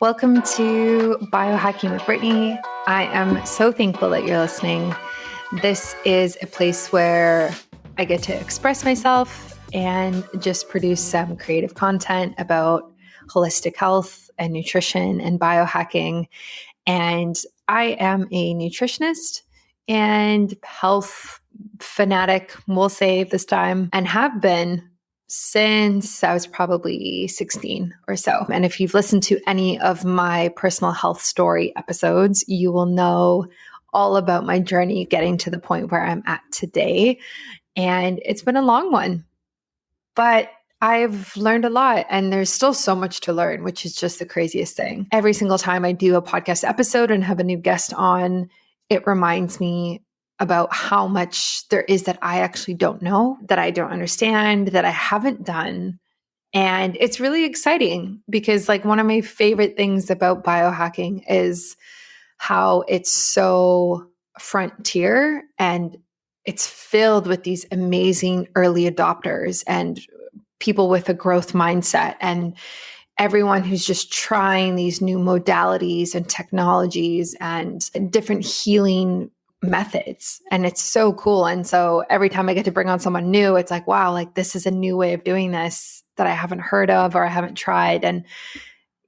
Welcome to Biohacking with Brittany. I am so thankful that you're listening. This is a place where I get to express myself and just produce some creative content about holistic health and nutrition and biohacking. And I am a nutritionist and health fanatic, we'll say this time, and have been since I was probably 16 or so. And if you've listened to any of my personal health story episodes, you will know all about my journey getting to the point where I'm at today. And it's been a long one, but I've learned a lot and there's still so much to learn, which is just the craziest thing. Every single time I do a podcast episode and have a new guest on, it reminds me about how much there is that I actually don't know, that I don't understand, that I haven't done. And it's really exciting because one of my favorite things about biohacking is how it's so frontier and it's filled with these amazing early adopters and people with a growth mindset and everyone who's just trying these new modalities and technologies and different healing methods. And it's so cool. And so every time I get to bring on someone new, it's like, wow, this is a new way of doing this that I haven't heard of or I haven't tried. And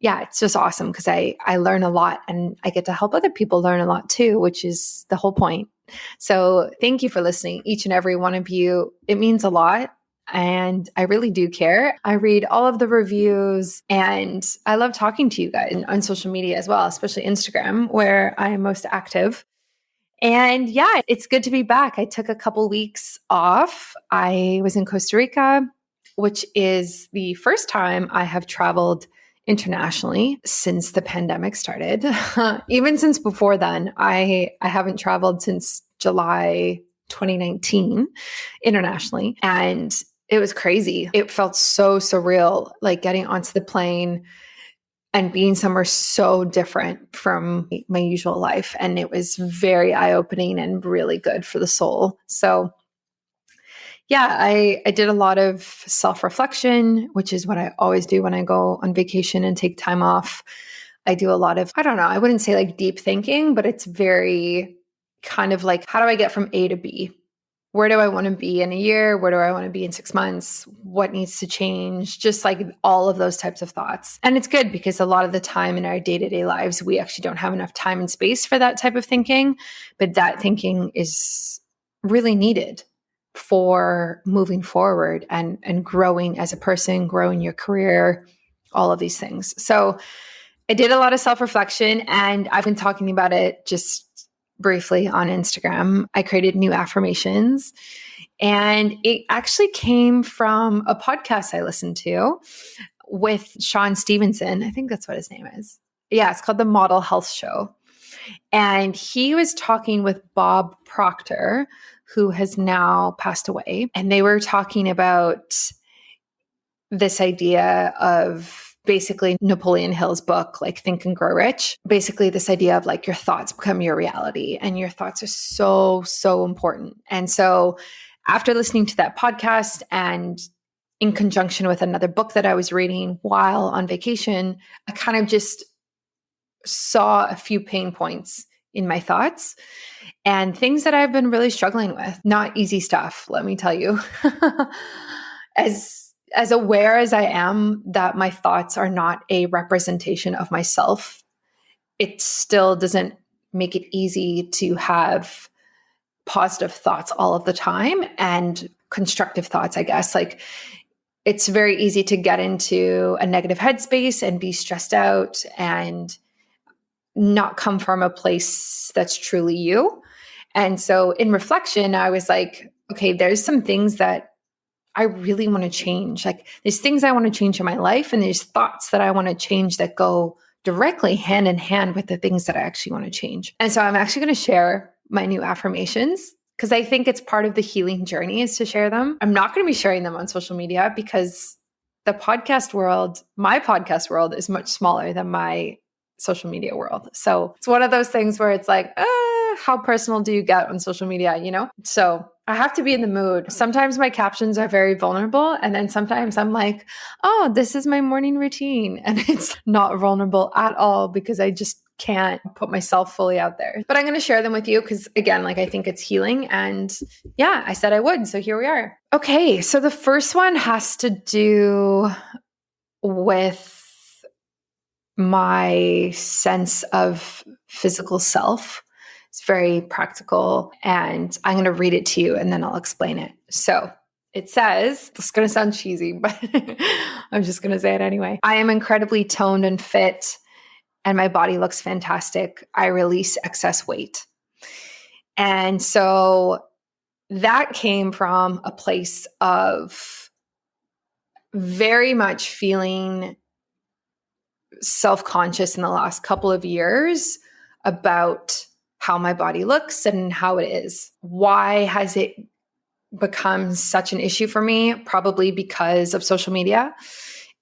yeah, it's just awesome because I learn a lot and I get to help other people learn a lot too, which is the whole point. So thank you for listening, each and every one of you. It means a lot. And I really do care. I read all of the reviews and I love talking to you guys on social media as well, especially Instagram, where I am most active. And yeah, it's good to be back. I took a couple weeks off. I was in Costa Rica, which is the first time I have traveled internationally since the pandemic started. Even since before then, I haven't traveled since July 2019 internationally. And it was crazy. It felt so surreal, getting onto the plane and being somewhere so different from my usual life. And it was very eye-opening and really good for the soul. So yeah, I did a lot of self-reflection, which is what I always do when I go on vacation and take time off. I do a lot of, I don't know, I wouldn't say deep thinking, but it's very kind of how do I get from A to B? Where do I want to be in a year? Where do I want to be in 6 months? What needs to change? Just all of those types of thoughts. And it's good because a lot of the time in our day-to-day lives, we actually don't have enough time and space for that type of thinking. But that thinking is really needed for moving forward and growing as a person, growing your career, all of these things. So I did a lot of self-reflection and I've been talking about it just briefly on Instagram. I created new affirmations and it actually came from a podcast I listened to with Sean Stevenson. I think that's what his name is. Yeah, it's called The Model Health Show. And he was talking with Bob Proctor, who has now passed away. And they were talking about this idea of basically Napoleon Hill's book, Think and Grow Rich. Basically this idea of your thoughts become your reality and your thoughts are so, so important. And so after listening to that podcast and in conjunction with another book that I was reading while on vacation, I kind of just saw a few pain points in my thoughts and things that I've been really struggling with. Not easy stuff, let me tell you. As aware as I am that my thoughts are not a representation of myself, it still doesn't make it easy to have positive thoughts all of the time and constructive thoughts, I guess. It's very easy to get into a negative headspace and be stressed out and not come from a place that's truly you. And so in reflection, I was okay, there's some things that I really want to change. There's things I want to change in my life and there's thoughts that I want to change that go directly hand in hand with the things that I actually want to change. And so I'm actually going to share my new affirmations because I think it's part of the healing journey is to share them. I'm not going to be sharing them on social media because my podcast world is much smaller than my social media world. So it's one of those things where it's how personal do you get on social media, So I have to be in the mood. Sometimes my captions are very vulnerable. And then sometimes I'm like, oh, this is my morning routine. And it's not vulnerable at all because I just can't put myself fully out there. But I'm going to share them with you because, again, like I think it's healing. And yeah, I said I would. So here we are. Okay. So the first one has to do with my sense of physical self. It's very practical, and I'm going to read it to you and then I'll explain it. So it says, it's going to sound cheesy, but I'm just going to say it anyway. I am incredibly toned and fit, and my body looks fantastic. I release excess weight. And so that came from a place of very much feeling self-conscious in the last couple of years about how my body looks and how it is. Why has it become such an issue for me? Probably because of social media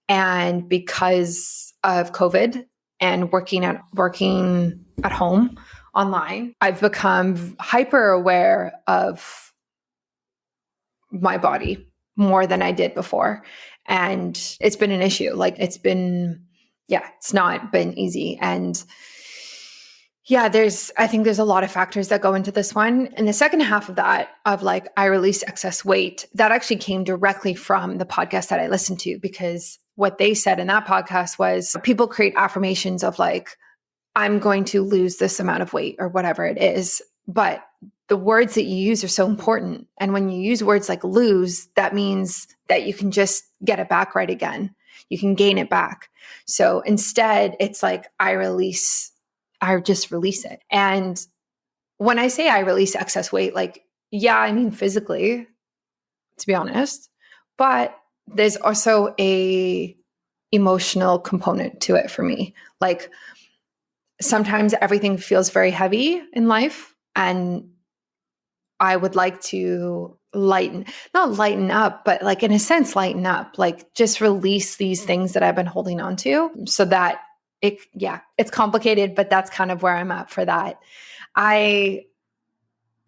and because of COVID and working at home online. I've become hyper aware of my body more than I did before. And it's been an issue. Like it's not been easy. And yeah, I think there's a lot of factors that go into this one. And the second half of that, of like, I release excess weight, that actually came directly from the podcast that I listened to, because what they said in that podcast was people create affirmations of like, I'm going to lose this amount of weight or whatever it is. But the words that you use are so important. And when you use words like lose, that means that you can just get it back right again. You can gain it back. So instead, it's like, I just release it. And when I say I release excess weight, like, yeah, I mean physically, to be honest, but there's also a emotional component to it for me. Like sometimes everything feels very heavy in life, and I would like to not lighten up, but like in a sense, lighten up, like just release these things that I've been holding on to so that it's complicated, but that's kind of where I'm at for that. I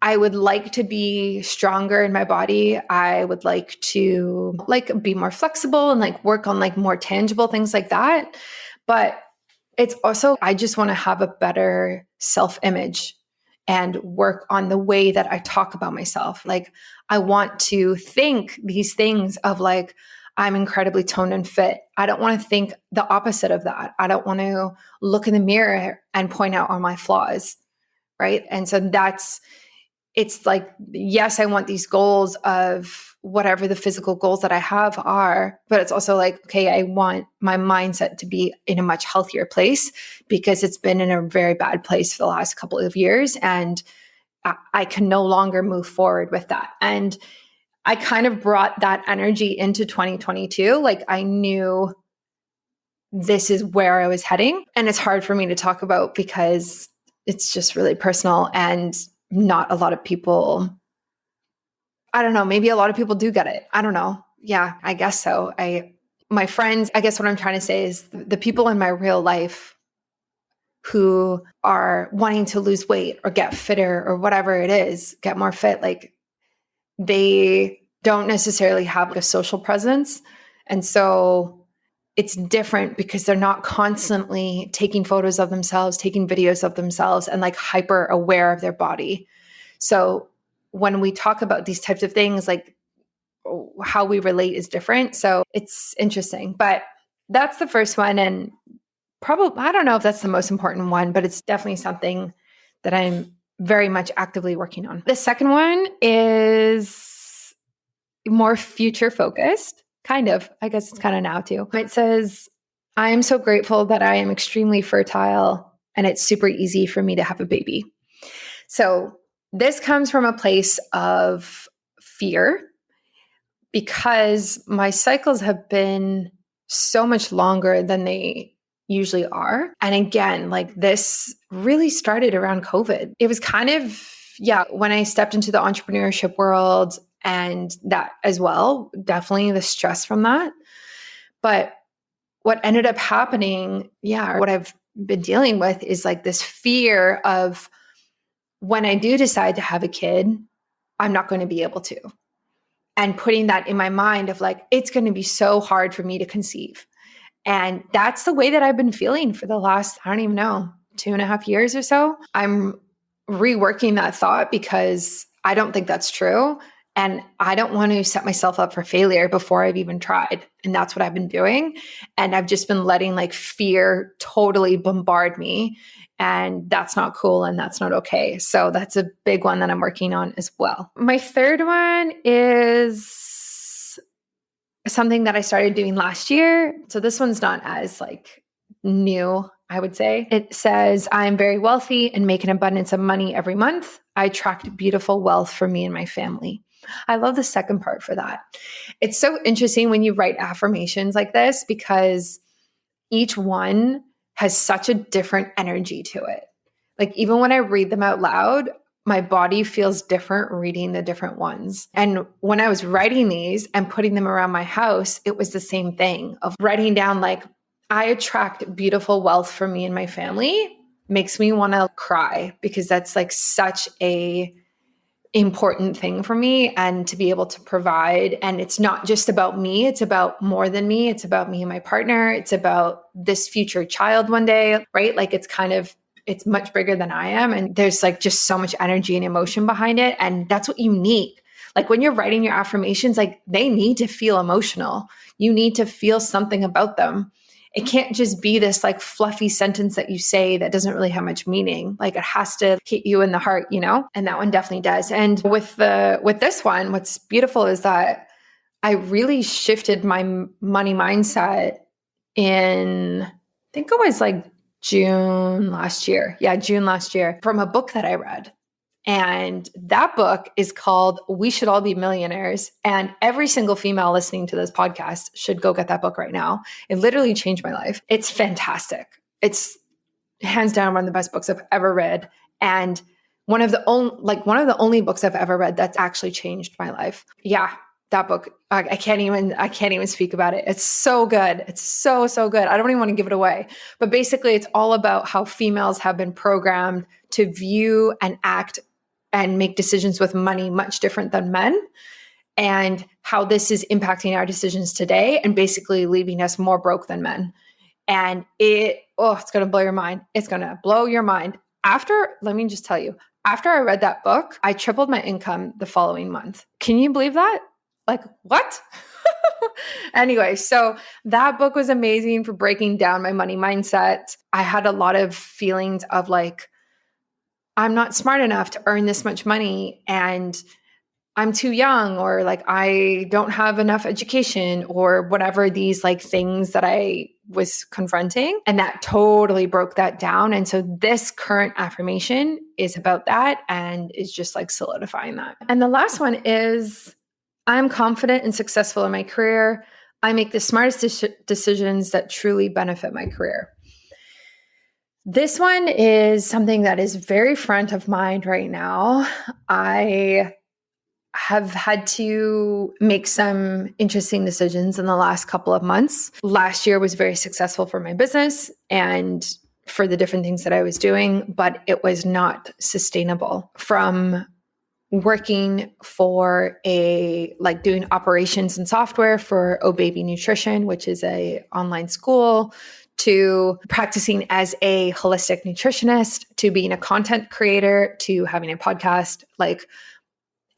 would like to be stronger in my body. I would like to be more flexible and like work on like more tangible things like that. But it's also, I just want to have a better self-image and work on the way that I talk about myself. Like I want to think these things of like, I'm incredibly toned and fit. I don't want to think the opposite of that. I don't want to look in the mirror and point out all my flaws, right? And so it's like, yes, I want these goals of whatever the physical goals that I have are, but it's also like, okay, I want my mindset to be in a much healthier place because it's been in a very bad place for the last couple of years. And I can no longer move forward with that. And I kind of brought that energy into 2022. Like I knew this is where I was heading. And it's hard for me to talk about because it's just really personal and not a lot of people, I don't know, maybe a lot of people do get it. I don't know. Yeah, I guess so. My friends, I guess what I'm trying to say is the people in my real life who are wanting to lose weight or get fitter or whatever it is, get more fit, like they don't necessarily have like a social presence. And so it's different because they're not constantly taking photos of themselves, taking videos of themselves and like hyper aware of their body. So when we talk about these types of things, like how we relate is different. So it's interesting, but that's the first one. And probably, I don't know if that's the most important one, but it's definitely something that I'm very much actively working on. The second one is more future focused, kind of. I guess it's kind of now too. It says, I am so grateful that I am extremely fertile and it's super easy for me to have a baby. So this comes from a place of fear because my cycles have been so much longer than they usually are. And again, like this really started around COVID. It was kind of, when I stepped into the entrepreneurship world and that as well, definitely the stress from that. But what ended up happening, what I've been dealing with is like this fear of when I do decide to have a kid, I'm not going to be able to. And putting that in my mind of like, it's going to be so hard for me to conceive. And that's the way that I've been feeling for the last, I don't even know, 2.5 years or so. I'm reworking that thought because I don't think that's true. And I don't want to set myself up for failure before I've even tried. And that's what I've been doing. And I've just been letting like fear totally bombard me. And that's not cool and that's not okay. So that's a big one that I'm working on as well. My third one is something that I started doing last year. So this one's not as like new, I would say. It says, I'm very wealthy and make an abundance of money every month. I attract beautiful wealth for me and my family. I love the second part for that. It's so interesting when you write affirmations like this because each one has such a different energy to it. Like even when I read them out loud, my body feels different reading the different ones. And when I was writing these and putting them around my house, it was the same thing of writing down like, I attract beautiful wealth for me and my family makes me want to cry because that's like such a important thing for me and to be able to provide. And it's not just about me. It's about more than me. It's about me and my partner. It's about this future child one day, right? Like it's much bigger than I am. And there's like just so much energy and emotion behind it. And that's what you need. Like when you're writing your affirmations, like they need to feel emotional. You need to feel something about them. It can't just be this like fluffy sentence that you say that doesn't really have much meaning. Like it has to hit you in the heart, you know? And that one definitely does. And with this one, what's beautiful is that I really shifted my money mindset in, I think it was like June last year. Yeah, June last year from a book that I read. And that book is called We Should All Be Millionaires. And every single female listening to this podcast should go get that book right now. It literally changed my life. It's fantastic. It's hands down one of the best books I've ever read. And one of the only books I've ever read that's actually changed my life. Yeah, that book. I can't even speak about it. It's so good. It's so, so good. I don't even want to give it away. But basically it's all about how females have been programmed to view and act and make decisions with money much different than men, and how this is impacting our decisions today and basically leaving us more broke than men. And it's going to blow your mind. It's going to blow your mind. Let me just tell you, after I read that book, I tripled my income the following month. Can you believe that? Like, what? Anyway, so that book was amazing for breaking down my money mindset. I had a lot of feelings of like, I'm not smart enough to earn this much money and I'm too young, or like I don't have enough education, or whatever these like things that I was confronting. And that totally broke that down. And so this current affirmation is about that and is just like solidifying that. And the last one is, I'm confident and successful in my career. I make the smartest decisions that truly benefit my career. This one is something that is very front of mind right now. I have had to make some interesting decisions in the last couple of months. Last year was very successful for my business and for the different things that I was doing, but it was not sustainable. From working for doing operations and software for Oh Baby Nutrition, which is a online school, to practicing as a holistic nutritionist, to being a content creator, to having a podcast,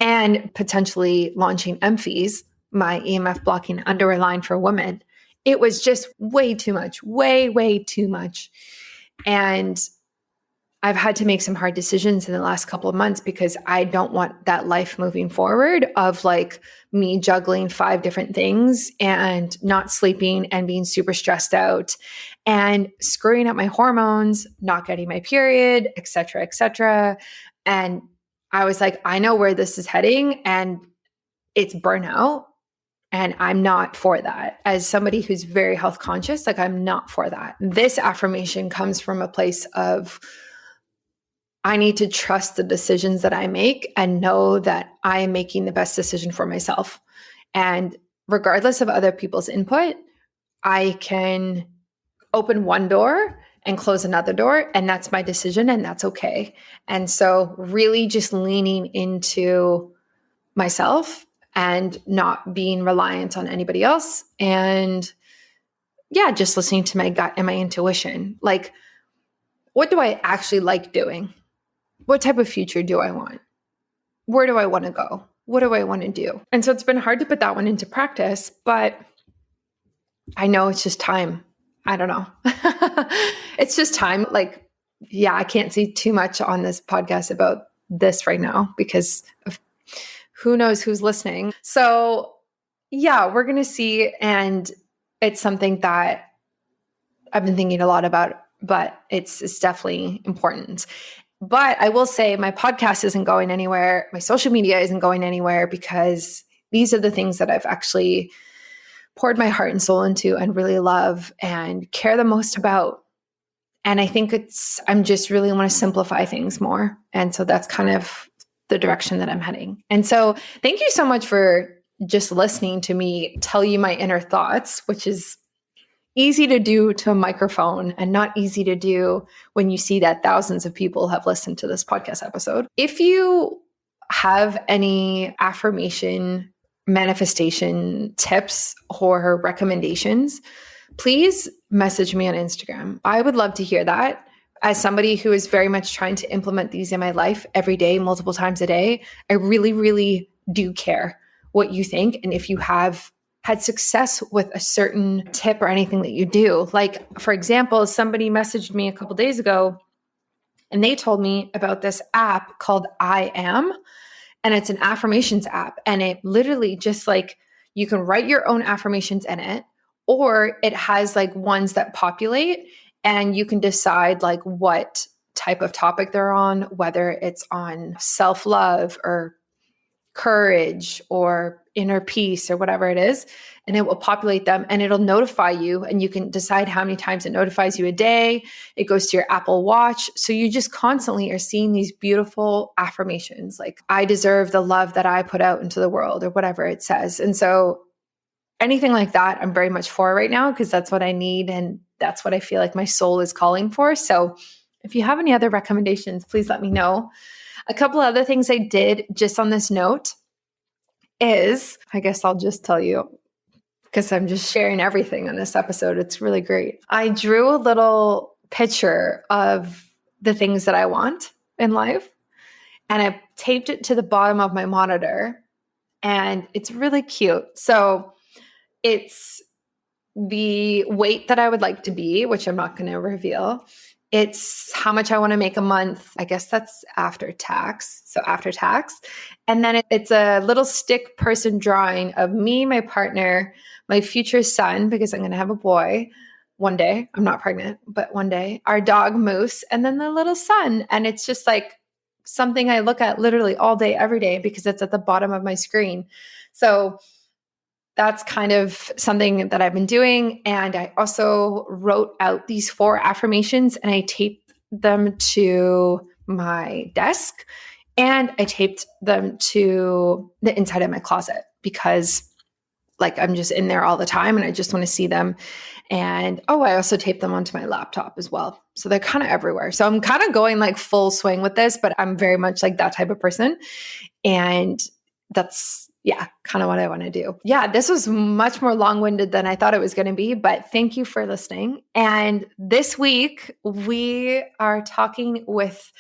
and potentially launching Emphies, my EMF blocking underwear line for women. It was just way too much, way, way too much. And I've had to make some hard decisions in the last couple of months because I don't want that life moving forward of like me juggling 5 different things and not sleeping and being super stressed out and screwing up my hormones, not getting my period, et cetera, et cetera. And I was like, I know where this is heading and it's burnout. And I'm not for that. As somebody who's very health conscious, I'm not for that. This affirmation comes from a place of, I need to trust the decisions that I make and know that I am making the best decision for myself. And regardless of other people's input, I can open one door and close another door, and that's my decision, and that's okay. And so really just leaning into myself and not being reliant on anybody else. And yeah, just listening to my gut and my intuition. Like, what do I actually like doing? What type of future do I want? Where do I want to go? What do I want to do? And so it's been hard to put that one into practice, but I know it's just time. I don't know. It's just time. Like, yeah, I can't say too much on this podcast about this right now because of who knows who's listening. So yeah, we're going to see. And it's something that I've been thinking a lot about, but it's definitely important. But I will say my podcast isn't going anywhere. My social media isn't going anywhere because these are the things that I've actually poured my heart and soul into and really love and care the most about. And I think I'm just really want to simplify things more. And so that's kind of the direction that I'm heading. And so thank you so much for just listening to me tell you my inner thoughts, which is easy to do to a microphone and not easy to do when you see that thousands of people have listened to this podcast episode. If you have any affirmation manifestation tips or recommendations, please message me on Instagram. I would love to hear that. As somebody who is very much trying to implement these in my life every day, multiple times a day, I really, really do care what you think. And if you have had success with a certain tip or anything that you do, like for example, somebody messaged me a couple days ago and they told me about this app called I Am. And it's an affirmations app. And it literally just like, you can write your own affirmations in it, or it has like ones that populate and you can decide like what type of topic they're on, whether it's on self-love or courage or inner peace or whatever it is. And it will populate them and it'll notify you, and you can decide how many times it notifies you a day. It goes to your Apple Watch. So you just constantly are seeing these beautiful affirmations like, I deserve the love that I put out into the world, or whatever it says. And so anything like that, I'm very much for right now because that's what I need. And that's what I feel like my soul is calling for. So if you have any other recommendations, please let me know. A couple of other things I did just on this note is, I guess I'll just tell you because I'm just sharing everything on this episode. It's really great. I drew a little picture of the things that I want in life and I taped it to the bottom of my monitor, and it's really cute. So it's the weight that I would like to be, which I'm not going to reveal. It's how much I want to make a month. I guess that's after tax. So after tax. And then it's a little stick person drawing of me, my partner, my future son, because I'm going to have a boy one day. I'm not pregnant, but one day, our dog Moose, and then the little sun. And it's just like something I look at literally all day, every day, because it's at the bottom of my screen. So that's kind of something that I've been doing. And I also wrote out these 4 affirmations and I taped them to my desk and I taped them to the inside of my closet because like I'm just in there all the time and I just want to see them. And I also taped them onto my laptop as well. So they're kind of everywhere. So I'm kind of going like full swing with this, but I'm very much like that type of person. And that's kind of what I want to do. Yeah, this was much more long-winded than I thought it was going to be, but thank you for listening. And this week we are talking with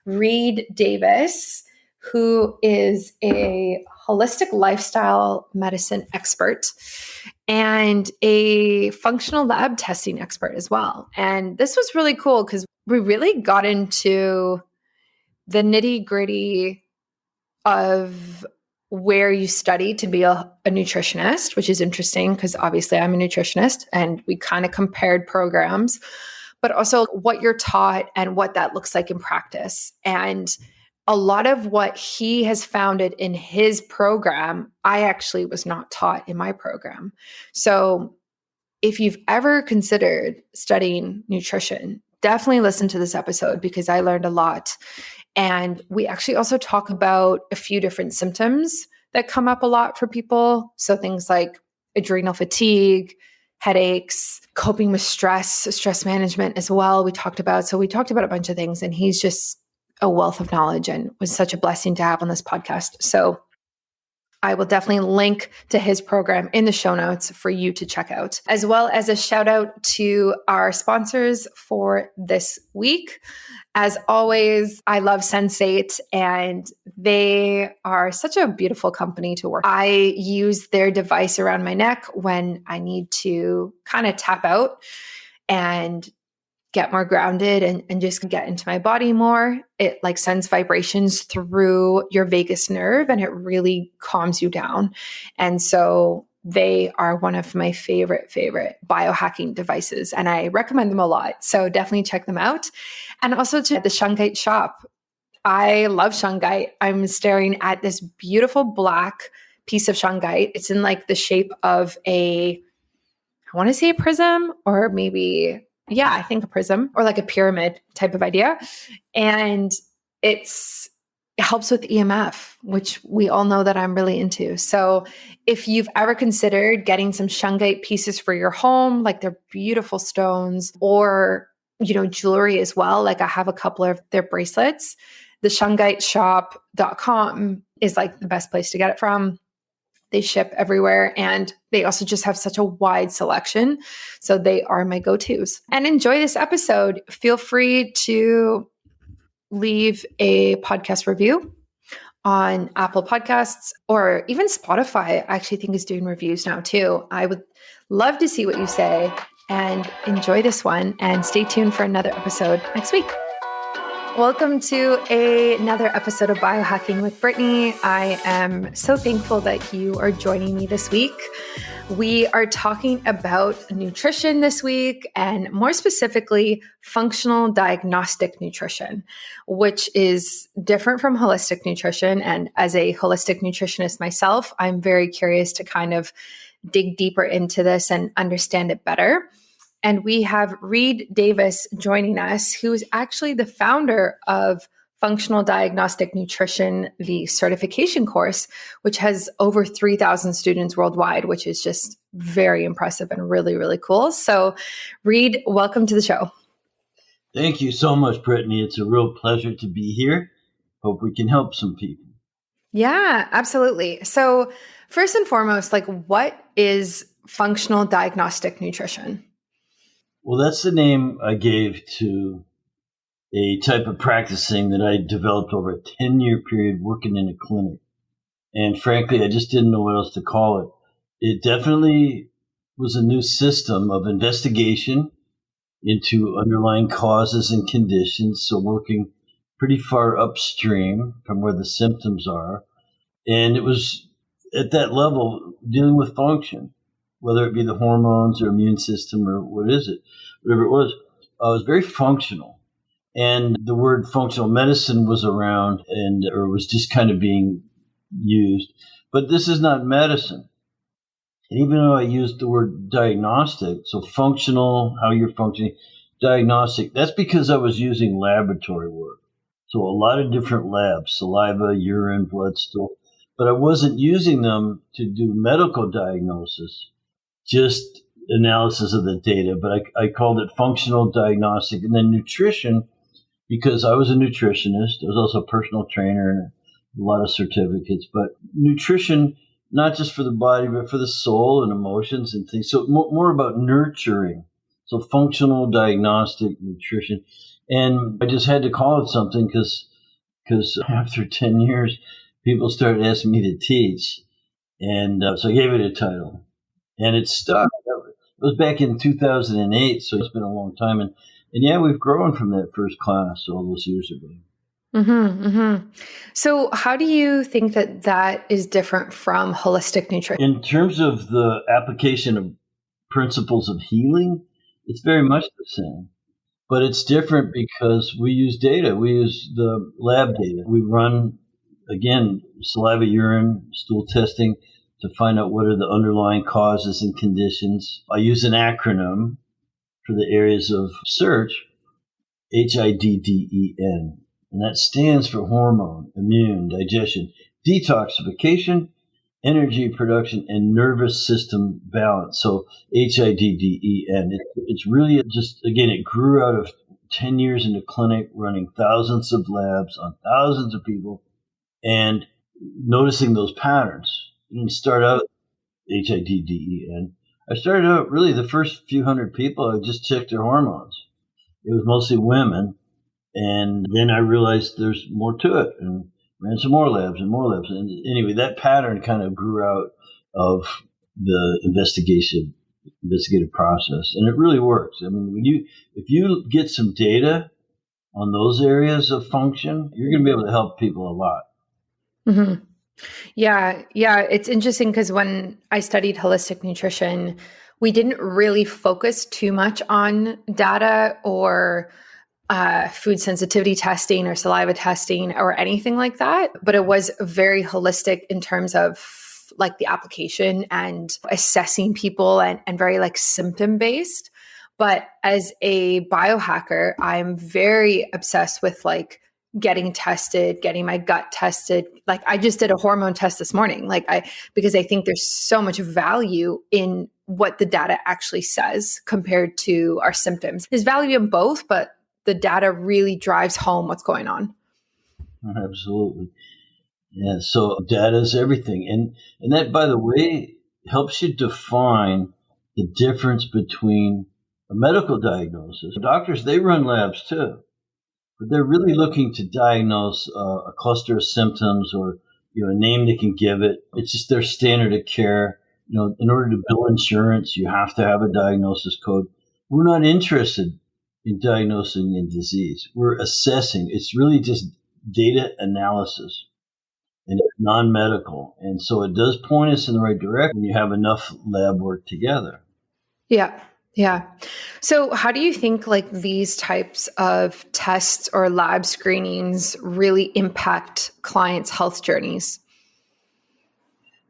D.R.E.S.S, who is a holistic lifestyle medicine expert and a functional lab testing expert as well. And this was really cool because we really got into the nitty-gritty of where you study to be a nutritionist, which is interesting because obviously I'm a nutritionist and we kind of compared programs, but also what you're taught and what that looks like in practice. And a lot of what he has founded in his program, I actually was not taught in my program. So if you've ever considered studying nutrition, definitely listen to this episode because I learned a lot. And we actually also talk about a few different symptoms that come up a lot for people. So things like adrenal fatigue, headaches, coping with stress management as well. We talked about a bunch of things, and he's just a wealth of knowledge and was such a blessing to have on this podcast. So I will definitely link to his program in the show notes for you to check out, as well as a shout out to our sponsors for this week. As always, I love Sensate, and they are such a beautiful company to work with. I use their device around my neck when I need to kind of tap out and get more grounded and just get into my body more. It like sends vibrations through your vagus nerve and it really calms you down. And so they are one of my favorite biohacking devices, and I recommend them a lot. So definitely check them out. And also to the Shungite shop. I love Shungite. I'm staring at this beautiful black piece of Shungite. It's in like the shape of I want to say a prism, or maybe, yeah, I think a prism, or like a pyramid type of idea. And it helps with EMF, which we all know that I'm really into. So if you've ever considered getting some Shungite pieces for your home, like they're beautiful stones, or, jewelry as well, like I have a couple of their bracelets, the shungiteshop.com is like the best place to get it from. They ship everywhere, and they also just have such a wide selection. So they are my go-tos. And enjoy this episode. Feel free to leave a podcast review on Apple Podcasts, or even Spotify, I actually think is doing reviews now too. I would love to see what you say, and enjoy this one, and stay tuned for another episode next week. Welcome to another episode of Biohacking with Brittany. I am so thankful that you are joining me this week. We are talking about nutrition this week, and more specifically, functional diagnostic nutrition, which is different from holistic nutrition. And as a holistic nutritionist myself, I'm very curious to kind of dig deeper into this and understand it better. And we have Reed Davis joining us, who is actually the founder of Functional Diagnostic Nutrition, the certification course, which has over 3,000 students worldwide, which is just very impressive and really, really cool. So, Reed, welcome to the show. Thank you so much, Brittany. It's a real pleasure to be here. Hope we can help some people. Yeah, absolutely. So, first and foremost, like, what is functional diagnostic nutrition? Well, that's the name I gave to a type of practicing that I developed over a 10-year period working in a clinic. And frankly, I just didn't know what else to call it. It definitely was a new system of investigation into underlying causes and conditions. So working pretty far upstream from where the symptoms are. And it was at that level dealing with function, whether it be the hormones or immune system or whatever it was. It was very functional. And the word functional medicine was around or was just kind of being used. But this is not medicine. And even though I used the word diagnostic, so functional, how you're functioning, diagnostic, that's because I was using laboratory work. So a lot of different labs, saliva, urine, blood stool. But I wasn't using them to do medical diagnosis, just analysis of the data. But I called it functional diagnostic. And then nutrition, because I was a nutritionist. I was also a personal trainer and a lot of certificates. But nutrition, not just for the body, but for the soul and emotions and things. So more about nurturing. So functional diagnostic nutrition. And I just had to call it something because after 10 years, people started asking me to teach. And so I gave it a title. And it stuck. It was back in 2008, so it's been a long time. And yeah, we've grown from that first class all those years ago. Mm-hmm, mm-hmm. So how do you think that is different from holistic nutrition? In terms of the application of principles of healing, it's very much the same. But it's different because we use data. We use the lab data. We run, again, saliva, urine, stool testing to find out what are the underlying causes and conditions. I use an acronym for the areas of search, HIDDEN. And that stands for hormone, immune, digestion, detoxification, energy production, and nervous system balance. So HIDDEN. It's really just, again, it grew out of 10 years in the clinic, running thousands of labs on thousands of people and noticing those patterns. didn't start out HIDDEN. I started out really the first few hundred people, I just checked their hormones. It was mostly women. And then I realized there's more to it and ran some more labs and more labs. And anyway, that pattern kind of grew out of the investigative process. And it really works. I mean, if you get some data on those areas of function, you're going to be able to help people a lot. Mm-hmm. Yeah. Yeah. It's interesting because when I studied holistic nutrition, we didn't really focus too much on data or food sensitivity testing or saliva testing or anything like that. But it was very holistic in terms of like the application and assessing people and very like symptom based. But as a biohacker, I'm very obsessed with like getting tested, getting my gut tested. Like I just did a hormone test this morning, because I think there's so much value in what the data actually says compared to our symptoms. There's value in both, but the data really drives home what's going on. Absolutely. Yeah. So data is everything. And that, by the way, helps you define the difference between a medical diagnosis. Doctors, they run labs too, but they're really looking to diagnose a cluster of symptoms or a name they can give it. It's just their standard of care. In order to bill insurance, you have to have a diagnosis code. We're not interested in diagnosing a disease. We're assessing. It's really just data analysis, and it's non-medical. And so it does point us in the right direction when you have enough lab work together. Yeah. Yeah. So how do you think like these types of tests or lab screenings really impact clients' health journeys?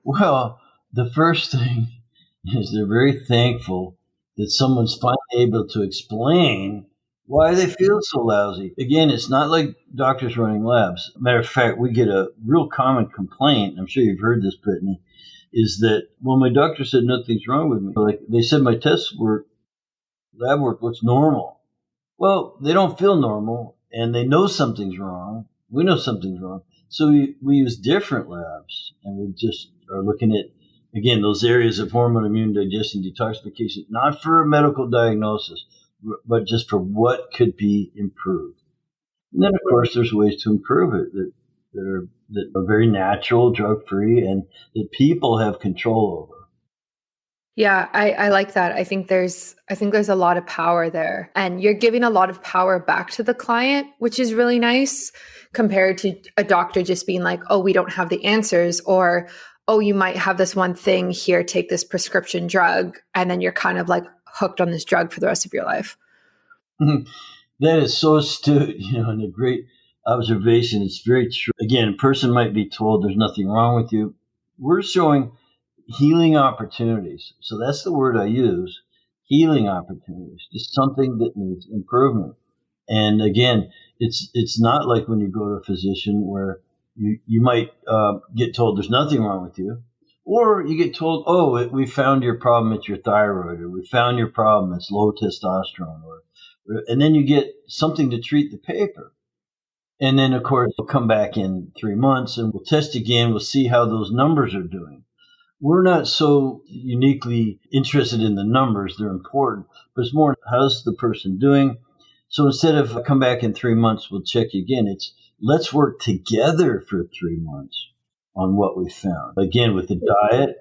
Well, the first thing is they're very thankful that someone's finally able to explain why they feel so lousy. Again, it's not like doctors running labs. Matter of fact, we get a real common complaint. I'm sure you've heard this, Brittany, is that, well, my doctor said nothing's wrong with me. Like they said my lab work looks normal. Well, they don't feel normal and they know something's wrong. We know something's wrong. So we use different labs, and we just are looking at, again, those areas of hormone, immune, digestion, detoxification, not for a medical diagnosis, but just for what could be improved. And then, of course, there's ways to improve it that are very natural, drug-free, and that people have control over. Yeah, I like that. I think there's a lot of power there. And you're giving a lot of power back to the client, which is really nice compared to a doctor just being like, oh, we don't have the answers, or, oh, you might have this one thing here, take this prescription drug. And then you're kind of like hooked on this drug for the rest of your life. That is so astute, and a great observation. It's very true. Again, a person might be told there's nothing wrong with you. We're showing healing opportunities. So that's the word I use, healing opportunities, just something that needs improvement. And again, it's not like when you go to a physician where you might get told there's nothing wrong with you, or you get told, oh, we found your problem at your thyroid, or we found your problem, it's low testosterone, and then you get something to treat the paper. And then, of course, we'll come back in 3 months and we'll test again. We'll see how those numbers are doing. We're not so uniquely interested in the numbers. They're important, but it's more, how's the person doing? So instead of come back in 3 months, we'll check you again. It's let's work together for 3 months on what we found. Again, with the diet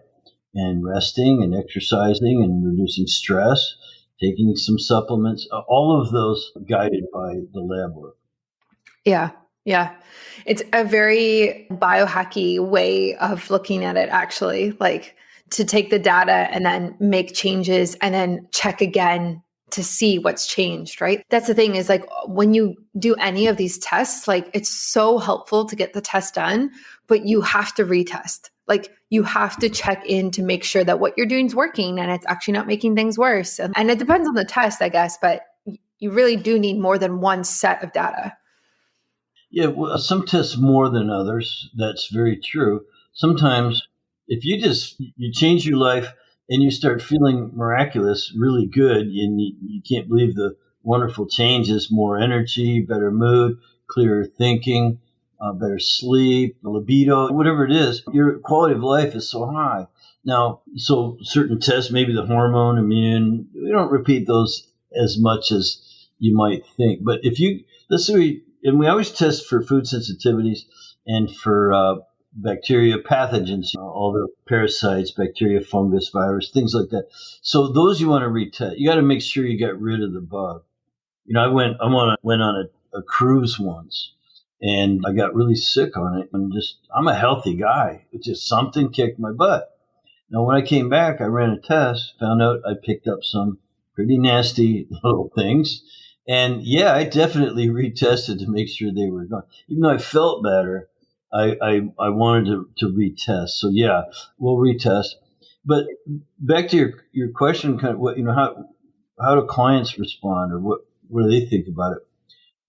and resting and exercising and reducing stress, taking some supplements, all of those guided by the lab work. Yeah. Yeah. It's a very biohacky way of looking at it, actually, like to take the data and then make changes and then check again to see what's changed, right? That's the thing, is like when you do any of these tests, like it's so helpful to get the test done, but you have to retest. Like you have to check in to make sure that what you're doing is working and it's actually not making things worse. And it depends on the test, I guess, but you really do need more than one set of data. Yeah, well, some tests more than others. That's very true. Sometimes if you change your life and you start feeling miraculous, really good, and you can't believe the wonderful changes, more energy, better mood, clearer thinking, better sleep, libido, whatever it is, your quality of life is so high. Now, so certain tests, maybe the hormone, immune, we don't repeat those as much as you might think. But if you, let's say, and we always test for food sensitivities and for bacteria, pathogens, all the parasites, bacteria, fungus, virus, things like that. So those you want to retest. You got to make sure you get rid of the bug. I went on a cruise once, and I got really sick on it. And I'm a healthy guy. It's just something kicked my butt. Now, when I came back, I ran a test, found out I picked up some pretty nasty little things. And yeah, I definitely retested to make sure they were gone. Even though I felt better, I wanted to retest. So yeah, we'll retest. But back to your question, kind of what, how do clients respond, or what do they think about it?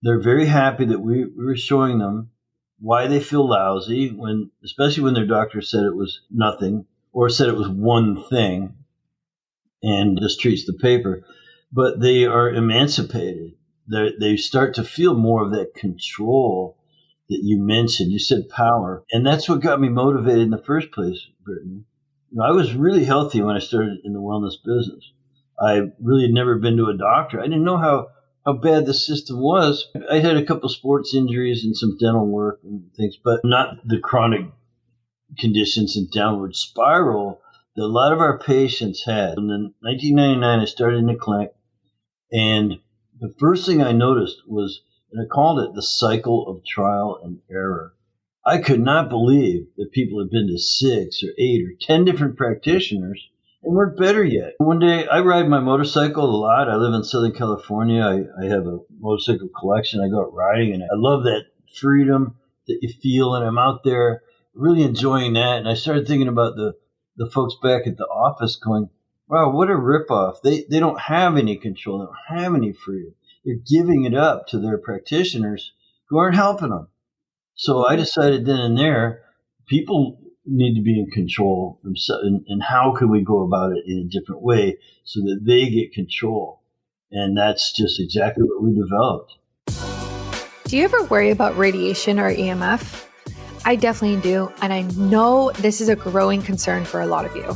They're very happy that we were showing them why they feel lousy, especially when their doctor said it was nothing or said it was one thing and just treats the paper. But they are emancipated. They start to feel more of that control that you mentioned. You said power. And that's what got me motivated in the first place, Brittany. I was really healthy when I started in the wellness business. I really had never been to a doctor. I didn't know how bad the system was. I had a couple sports injuries and some dental work and things, but not the chronic conditions and downward spiral that a lot of our patients had. And in 1999, I started in the clinic, and the first thing I noticed was, and I called it the cycle of trial and error. I could not believe that people had been to 6 or 8 or 10 different practitioners and weren't better yet. One day, I ride my motorcycle a lot. I live in Southern California. I have a motorcycle collection. I go out riding, and I love that freedom that you feel, and I'm out there really enjoying that. And I started thinking about the folks back at the office going, wow, what a ripoff. They don't have any control. They don't have any freedom. They're giving it up to their practitioners who aren't helping them. So I decided then and there, people need to be in control themselves, and how can we go about it in a different way so that they get control? And that's just exactly what we developed. Do you ever worry about radiation or EMF? I definitely do, and I know this is a growing concern for a lot of you.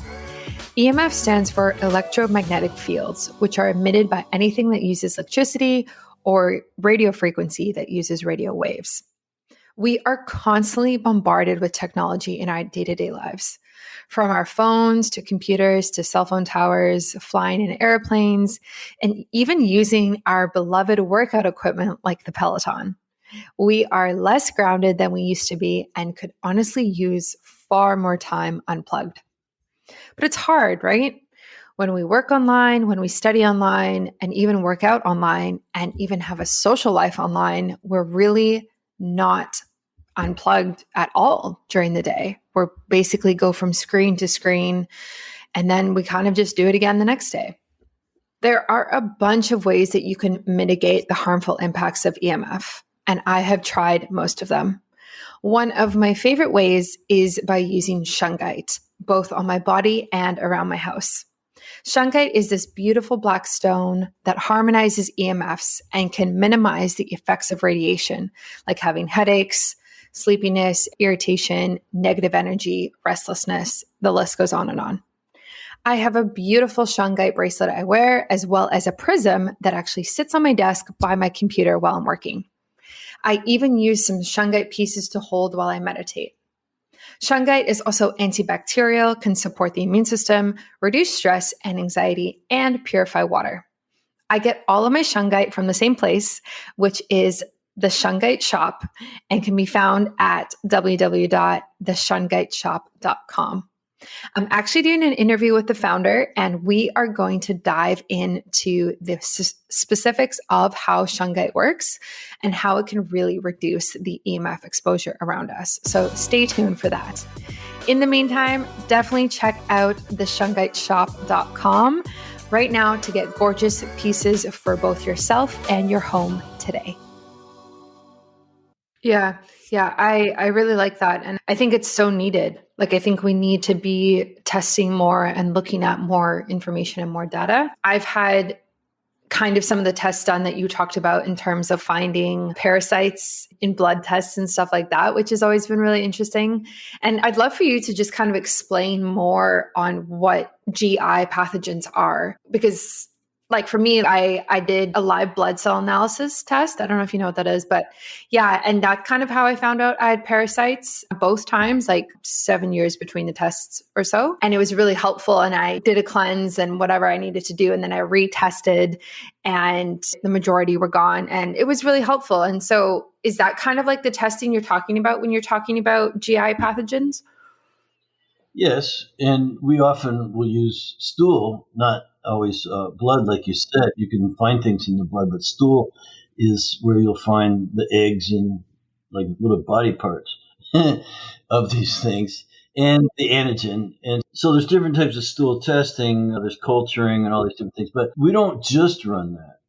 EMF stands for electromagnetic fields, which are emitted by anything that uses electricity, or radio frequency that uses radio waves. We are constantly bombarded with technology in our day-to-day lives, from our phones to computers to cell phone towers, flying in airplanes, and even using our beloved workout equipment like the Peloton. We are less grounded than we used to be and could honestly use far more time unplugged. But it's hard, right? When we work online, when we study online, and even work out online, and even have a social life online, we're really not unplugged at all during the day. We're basically go from screen to screen, and then we kind of just do it again the next day. There are a bunch of ways that you can mitigate the harmful impacts of EMF, and I have tried most of them. One of my favorite ways is by using shungite, both on my body and around my house. Shungite is this beautiful black stone that harmonizes EMFs and can minimize the effects of radiation, like having headaches, sleepiness, irritation, negative energy, restlessness. The list goes on and on. I have a beautiful shungite bracelet I wear, as well as a prism that actually sits on my desk by my computer while I'm working. I even use some shungite pieces to hold while I meditate. Shungite is also antibacterial, can support the immune system, reduce stress and anxiety, and purify water. I get all of my shungite from the same place, which is the Shungite Shop, and can be found at www.theshungiteshop.com. I'm actually doing an interview with the founder, and we are going to dive into the specifics of how shungite works and how it can really reduce the EMF exposure around us. So stay tuned for that. In the meantime, definitely check out theshungiteshop.com right now to get gorgeous pieces for both yourself and your home today. Yeah, I really like that. And I think it's so needed. Like, I think we need to be testing more and looking at more information and more data. I've had kind of some of the tests done that you talked about in terms of finding parasites in blood tests and stuff like that, which has always been really interesting. And I'd love for you to just kind of explain more on what GI pathogens are, because like for me, I did a live blood cell analysis test. I don't know if you know what that is, but yeah. And that's kind of how I found out I had parasites both times, like 7 years between the tests or so. And it was really helpful. And I did a cleanse and whatever I needed to do. And then I retested and the majority were gone. And it was really helpful. And so is that kind of like the testing you're talking about when you're talking about GI pathogens? Yes, and we often will use stool, not always blood, like you said. You can find things in the blood, but stool is where you'll find the eggs and like little body parts of these things and the antigen. And so there's different types of stool testing, there's culturing and all these different things, but we don't just run that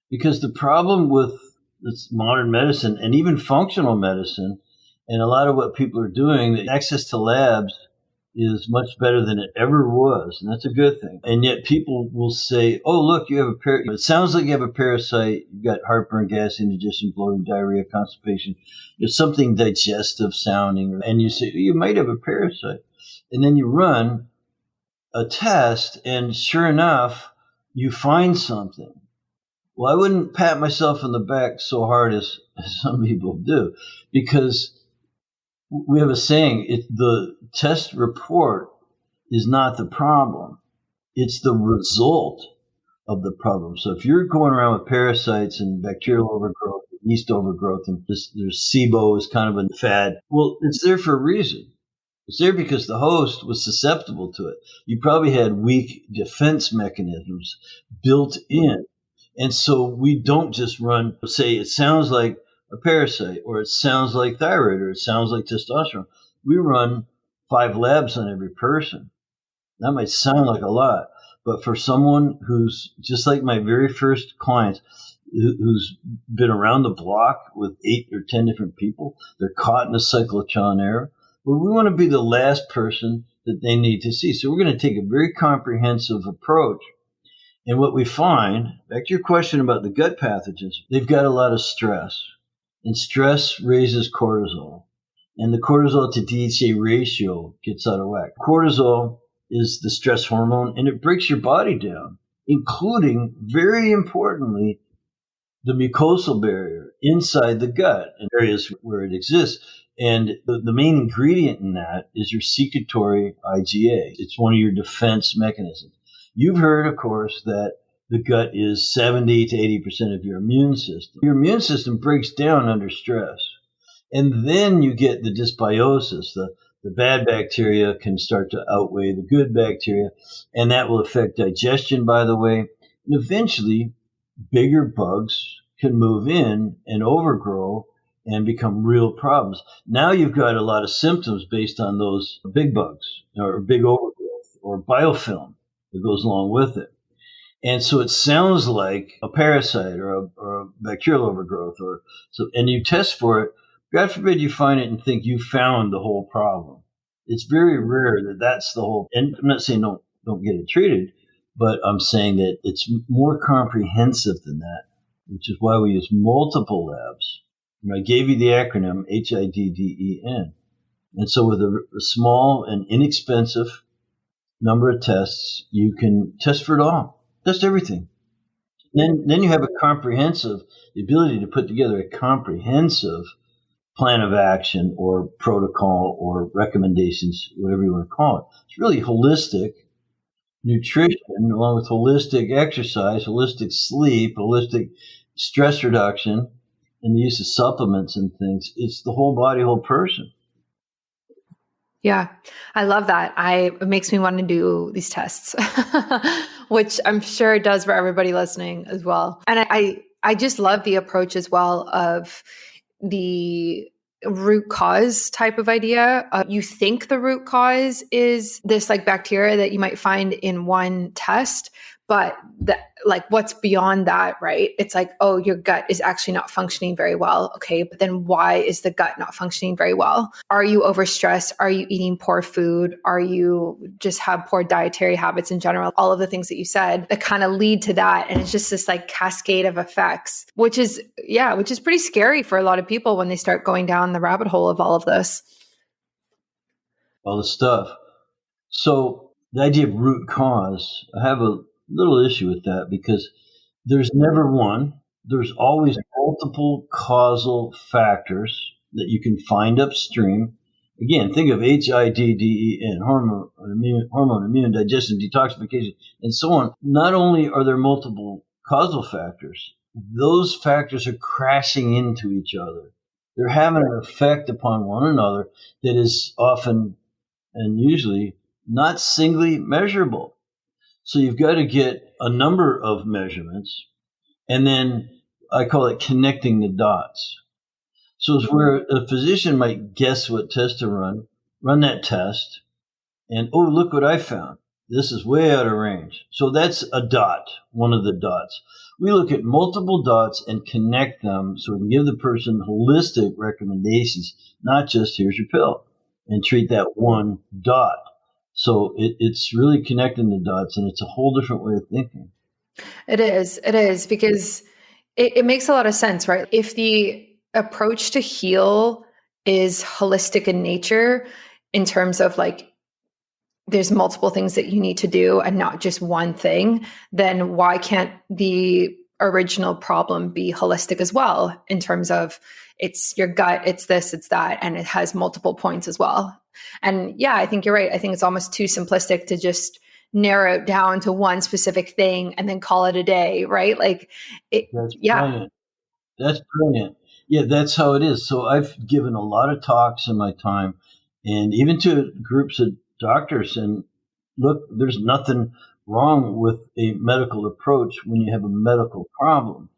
because the problem with this modern medicine and even functional medicine and a lot of what people are doing, the access to labs is much better than it ever was, and that's a good thing. And yet people will say, oh, look, you have a parasite. It sounds like you have a parasite. You've got heartburn, gas, indigestion, bloating, diarrhea, constipation. There's something digestive sounding. And you say, you might have a parasite. And then you run a test, and sure enough, you find something. Well, I wouldn't pat myself on the back so hard as some people do, because we have a saying, the test report is not the problem. It's the result of the problem. So if you're going around with parasites and bacterial overgrowth, yeast overgrowth, and there's SIBO is kind of a fad, well, it's there for a reason. It's there because the host was susceptible to it. You probably had weak defense mechanisms built in. And so we don't just run, say, it sounds like a parasite, or it sounds like thyroid, or it sounds like testosterone. We run 5 labs on every person. That might sound like a lot, but for someone who's just like my very first client, who's been around the block with 8 or 10 different people, they're caught in a cyclotron error. Well, we want to be the last person that they need to see. So we're going to take a very comprehensive approach. And what we find, back to your question about the gut pathogens, they've got a lot of stress. And stress raises cortisol. And the cortisol to DHA ratio gets out of whack. Cortisol is the stress hormone, and it breaks your body down, including, very importantly, the mucosal barrier inside the gut and areas where it exists. And the main ingredient in that is your secretory IgA. It's one of your defense mechanisms. You've heard, of course, that the gut is 70 to 80% of your immune system. Your immune system breaks down under stress. And then you get the dysbiosis. The bad bacteria can start to outweigh the good bacteria, and that will affect digestion, by the way. And eventually, bigger bugs can move in and overgrow and become real problems. Now you've got a lot of symptoms based on those big bugs or big overgrowth or biofilm that goes along with it. And so it sounds like a parasite or a bacterial overgrowth, and you test for it. God forbid you find it and think you found the whole problem. It's very rare that that's the whole. And I'm not saying don't get it treated, but I'm saying that it's more comprehensive than that, which is why we use multiple labs. I gave you the acronym HIDDEN, and so with a small and inexpensive number of tests, you can test for it all. Test everything. Then you have the ability to put together a comprehensive plan of action or protocol or recommendations, whatever you want to call it. It's really holistic nutrition along with holistic exercise, holistic sleep, holistic stress reduction, and the use of supplements and things. It's the whole body, whole person. Yeah, I love that. It makes me want to do these tests, which I'm sure it does for everybody listening as well. And I just love the approach as well of the root cause type of idea. You think the root cause is this like bacteria that you might find in one test, But like what's beyond that, right? It's like, oh, your gut is actually not functioning very well. Okay, but then why is the gut not functioning very well? Are you overstressed? Are you eating poor food? Are you just have poor dietary habits in general? All of the things that you said that kind of lead to that. And it's just this like cascade of effects, which is pretty scary for a lot of people when they start going down the rabbit hole of all of this. All the stuff. So the idea of root cause, I have a little issue with that because there's never one. There's always multiple causal factors that you can find upstream. Again, think of HIDDEN, hormone, immune, digestion, detoxification, and so on. Not only are there multiple causal factors, those factors are crashing into each other. They're having an effect upon one another that is often and usually not singly measurable. So you've got to get a number of measurements, and then I call it connecting the dots. So it's where a physician might guess what test to run that test, and oh, look what I found. This is way out of range. So that's a dot, one of the dots. We look at multiple dots and connect them so we can give the person holistic recommendations, not just here's your pill, and treat that one dot. So it's really connecting the dots, and it's a whole different way of thinking. It is because it makes a lot of sense, right? If the approach to heal is holistic in nature, in terms of like, there's multiple things that you need to do and not just one thing, then why can't the original problem be holistic as well, in terms of it's your gut, it's this, it's that, and it has multiple points as well. And yeah, I think you're right. I think it's almost too simplistic to just narrow it down to one specific thing and then call it a day, right? Like, Brilliant. That's brilliant. Yeah, that's how it is. So I've given a lot of talks in my time, and even to groups of doctors. And look, there's nothing wrong with a medical approach when you have a medical problem.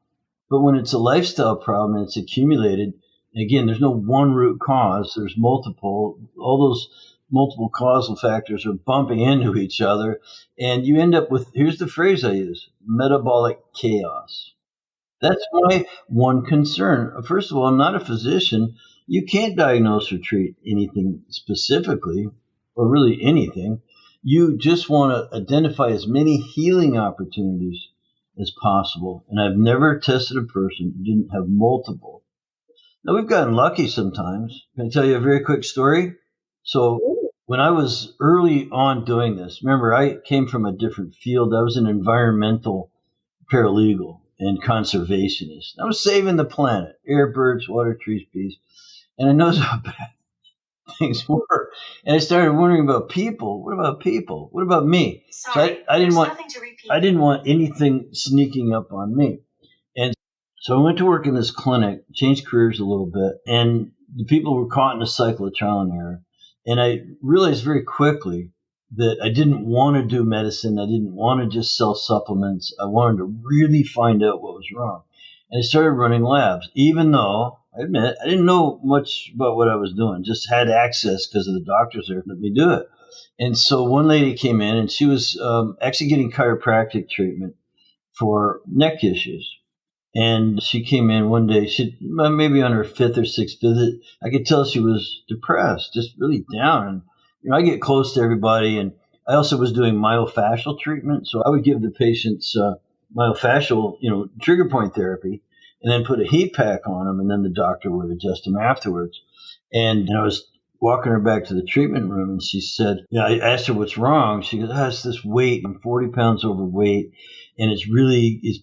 But when it's a lifestyle problem and it's accumulated, again, there's no one root cause. There's multiple. All those multiple causal factors are bumping into each other. And you end up with, here's the phrase I use, metabolic chaos. That's my one concern. First of all, I'm not a physician. You can't diagnose or treat anything specifically, or really anything. You just want to identify as many healing opportunities as possible. And I've never tested a person who didn't have multiple. Now, we've gotten lucky sometimes. Can I tell you a very quick story? So when I was early on doing this, remember, I came from a different field. I was an environmental paralegal and conservationist. I was saving the planet, air, birds, water, trees, bees. And I noticed how bad things were. And I started wondering about people. What about people? What about me? Sorry, so I didn't want anything sneaking up on me. And so I went to work in this clinic, changed careers a little bit, and the people were caught in a cycle of trial and error. And I realized very quickly that I didn't want to do medicine. I didn't want to just sell supplements. I wanted to really find out what was wrong. And I started running labs, even though I admit I didn't know much about what I was doing, just had access because of the doctors there let me do it. And so one lady came in and she was actually getting chiropractic treatment for neck issues. And she came in one day, she maybe on her fifth or sixth visit. I could tell she was depressed, just really down. And I get close to everybody, and I also was doing myofascial treatment, so I would give the patients myofascial, trigger point therapy, and then put a heat pack on them, and then the doctor would adjust them afterwards. And I was walking her back to the treatment room, and she said, I asked her what's wrong. She goes, it's this weight. I'm 40 pounds overweight, and it's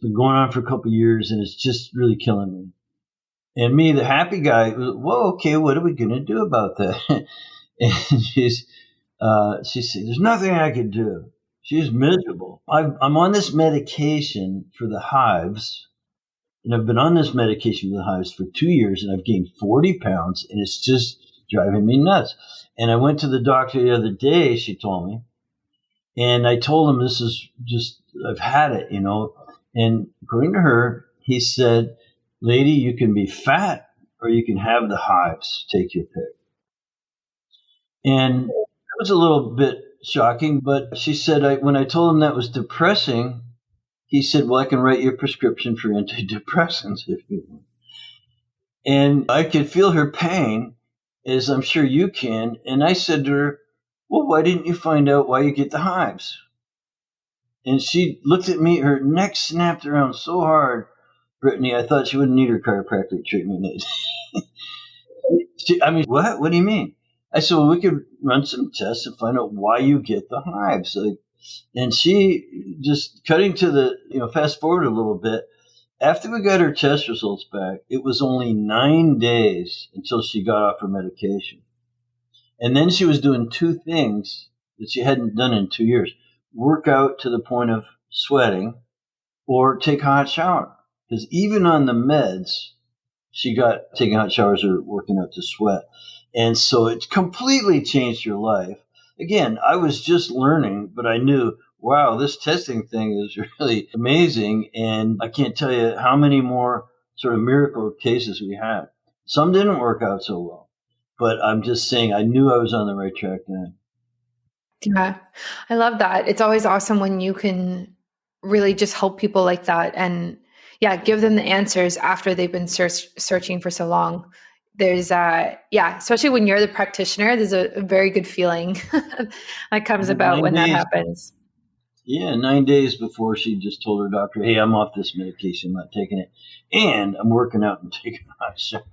been going on for a couple of years, and it's just really killing me. And me, the happy guy, well, okay, what are we going to do about that? And she said, there's nothing I could do. She's miserable. I'm on this medication for the hives, and I've been on this medication for the hives for 2 years, and I've gained 40 pounds, and it's just driving me nuts. And I went to the doctor the other day, she told me, and I told him this is just, I've had it, And according to her, he said, lady, you can be fat or you can have the hives. Take your pick. And it was a little bit shocking, but she said when I told him that was depressing, he said, well, I can write you a prescription for antidepressants if you want. And I could feel her pain, as I'm sure you can. And I said to her, well, why didn't you find out why you get the hives? And she looked at me, her neck snapped around so hard, Brittany, I thought she wouldn't need her chiropractic treatment. I mean, what? What do you mean? I said, well, we could run some tests and find out why you get the hives. And she just cutting to the, fast forward a little bit. After we got her test results back, it was only 9 days until she got off her medication. And then she was doing two things that she hadn't done in 2 years. Work out to the point of sweating or take a hot shower. Because even on the meds, she got taking hot showers or working out to sweat. And so it completely changed her life. Again, I was just learning, but I knew, wow, this testing thing is really amazing. And I can't tell you how many more sort of miracle cases we had. Some didn't work out so well. But I'm just saying, I knew I was on the right track then. Yeah, I love that. It's always awesome when you can really just help people like that and give them the answers after they've been searching for so long. There's especially when you're the practitioner, there's a very good feeling that comes about when that happens. Yeah, 9 days before she just told her doctor, hey, I'm off this medication, I'm not taking it. And I'm working out and taking a hot shower.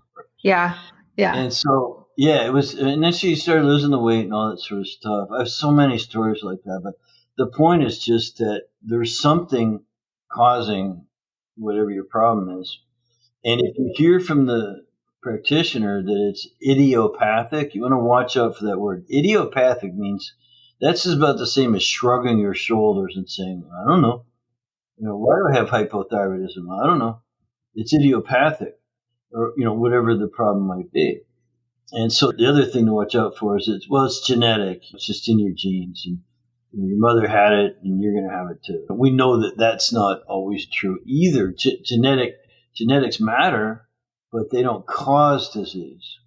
Yeah. Yeah. And so, it was, and then she started losing the weight and all that sort of stuff. I have so many stories like that, but the point is just that there's something causing whatever your problem is. And if you hear from the practitioner that it's idiopathic, you want to watch out for that word. Idiopathic means that's just about the same as shrugging your shoulders and saying, I don't know. Why do I have hypothyroidism? I don't know. It's idiopathic. Or whatever the problem might be. And so the other thing to watch out for is it's genetic. It's just in your genes, and your mother had it, and you're going to have it too. We know that that's not always true either. Genetics matter, but they don't cause disease.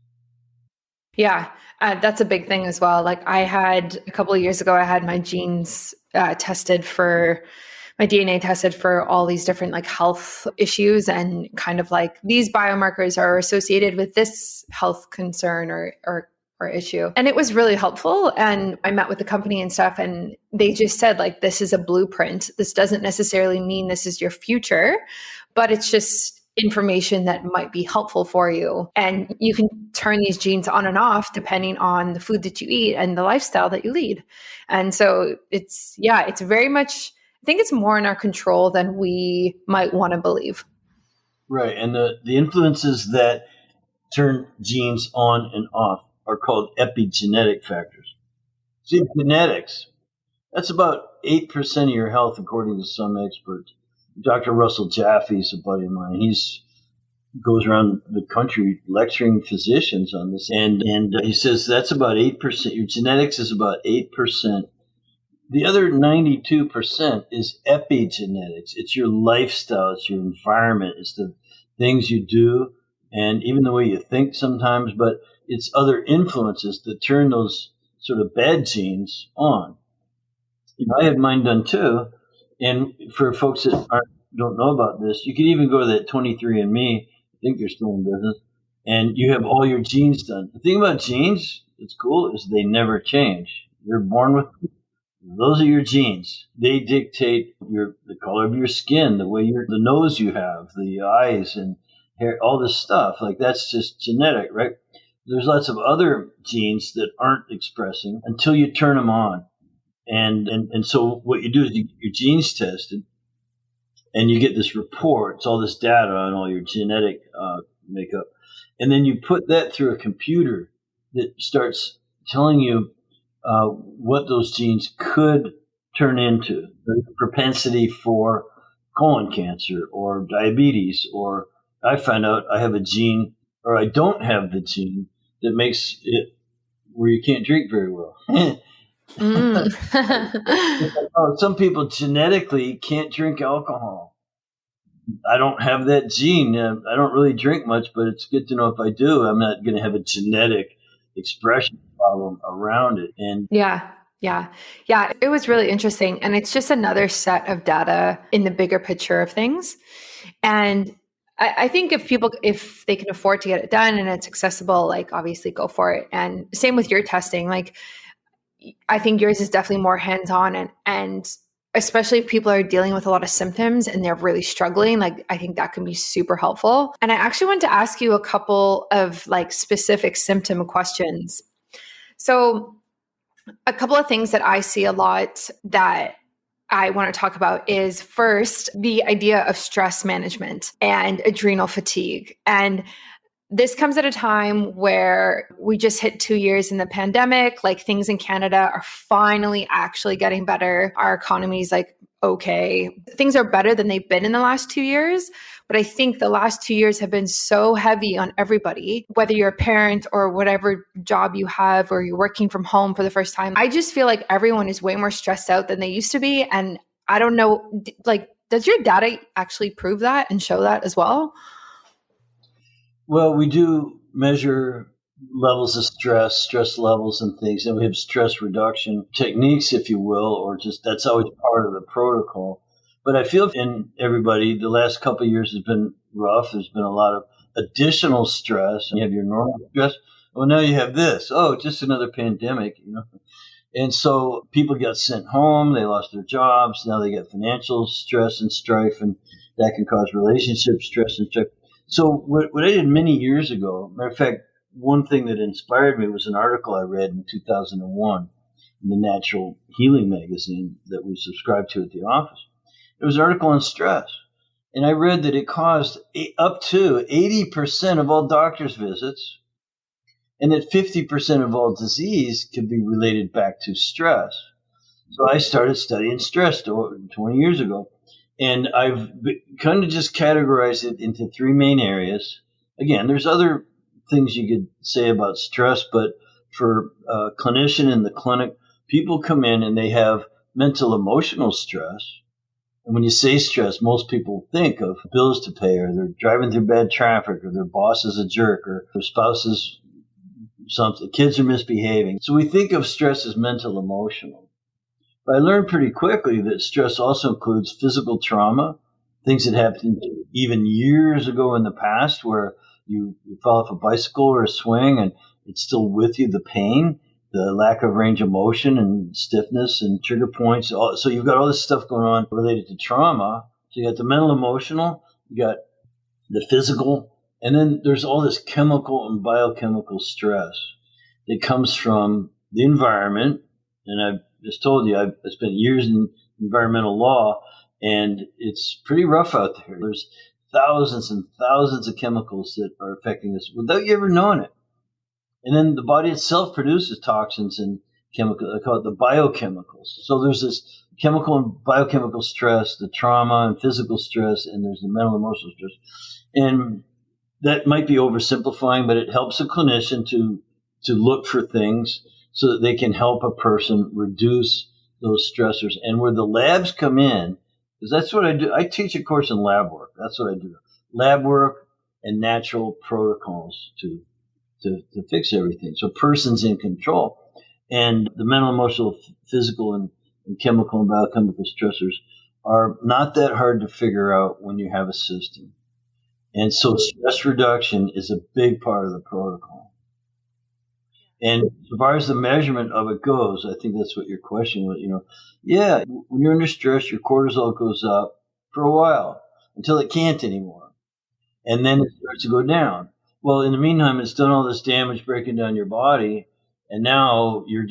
Yeah, that's a big thing as well. Like I had a couple of years ago, I had my genes tested for. My DNA tested for all these different like health issues and kind of like these biomarkers are associated with this health concern or issue. And it was really helpful. And I met with the company and stuff, and they just said like, this is a blueprint. This doesn't necessarily mean this is your future, but it's just information that might be helpful for you. And you can turn these genes on and off depending on the food that you eat and the lifestyle that you lead. And so it's very much, I think it's more in our control than we might want to believe. Right. And the influences that turn genes on and off are called epigenetic factors. See, genetics, that's about 8% of your health, according to some experts. Dr. Russell Jaffe is a buddy of mine. He goes around the country lecturing physicians on this. And he says that's about 8%. Your genetics is about 8%. The other 92% is epigenetics. It's your lifestyle, it's your environment, it's the things you do, and even the way you think sometimes, but it's other influences that turn those sort of bad genes on. I had mine done too, and for folks that don't know about this, you can even go to that 23andMe, I think they're still in business, and you have all your genes done. The thing about genes, it's cool, is they never change. You're born with them. Those are your genes. They dictate the color of your skin, the way the nose you have, the eyes and hair, all this stuff. Like that's just genetic, right? There's lots of other genes that aren't expressing until you turn them on. And so what you do is you get your genes tested and you get this report. It's all this data on all your genetic makeup. And then you put that through a computer that starts telling you what those genes could turn into, the propensity for colon cancer or diabetes, or I find out I have a gene or I don't have the gene that makes it where you can't drink very well. Some people genetically can't drink alcohol. I don't have that gene. I don't really drink much, but it's good to know if I do, I'm not going to have a genetic expression problem around it. And Yeah. Yeah. It was really interesting. And it's just another set of data in the bigger picture of things. And I think if they can afford to get it done and it's accessible, like obviously go for it. And same with your testing. Like I think yours is definitely more hands-on and especially if people are dealing with a lot of symptoms and they're really struggling, like I think that can be super helpful. And I actually want to ask you a couple of like specific symptom questions. So a couple of things that I see a lot that I want to talk about is first the idea of stress management and adrenal fatigue. And this comes at a time where we just hit 2 years in the pandemic. Like things in Canada are finally actually getting better. Our economy is like, okay, things are better than they've been in the last 2 years. But I think the last 2 years have been so heavy on everybody, whether you're a parent or whatever job you have, or you're working from home for the first time. I just feel like everyone is way more stressed out than they used to be. And I don't know, like, does your data actually prove that and show that as well? Well, we do measure levels of stress levels and things, and we have stress reduction techniques, if you will, or just that's always part of the protocol. But I feel in everybody, the last couple of years has been rough. There's been a lot of additional stress. You have your normal stress. Well, now you have this. Oh, just another pandemic, you know. And so people got sent home. They lost their jobs. Now they get financial stress and strife, and that can cause relationship stress and strife. So what I did many years ago, matter of fact, one thing that inspired me was an article I read in 2001 in the Natural Healing magazine that we subscribed to at the office. It was an article on stress. And I read that it caused up to 80% of all doctor's visits, and that 50% of all disease could be related back to stress. So I started studying stress 20 years ago. And I've kind of just categorized it into three main areas. Again, there's other things you could say about stress, but for a clinician in the clinic, people come in and they have mental emotional stress. And when you say stress, most people think of bills to pay, or they're driving through bad traffic, or their boss is a jerk, or their spouse is something, kids are misbehaving. So we think of stress as mental emotional. But I learned pretty quickly that stress also includes physical trauma, things that happened even years ago in the past where you fall off a bicycle or a swing and it's still with you, the pain, the lack of range of motion and stiffness and trigger points. So you've got all this stuff going on related to trauma. So you got the mental emotional, you got the physical, and then there's all this chemical and biochemical stress that comes from the environment. And I've just told you, I've spent years in environmental law, and it's pretty rough out there. There's thousands and thousands of chemicals that are affecting us without you ever knowing it. And then the body itself produces toxins and chemicals. I call it the biochemicals. So there's this chemical and biochemical stress, the trauma and physical stress, and there's the mental emotional stress. And that might be oversimplifying, but it helps a clinician to look for things so that they can help a person reduce those stressors. And where the labs come in, because that's what I do. I teach a course in lab work. That's what I do. Lab work and natural protocols to fix everything. So person's in control. And the mental, emotional, physical, and chemical and biochemical stressors are not that hard to figure out when you have a system. And so stress reduction is a big part of the protocol. And as far as the measurement of it goes, I think that's what your question was, yeah, when you're under stress, your cortisol goes up for a while until it can't anymore. And then it starts to go down. Well, in the meantime, it's done all this damage breaking down your body. And now you're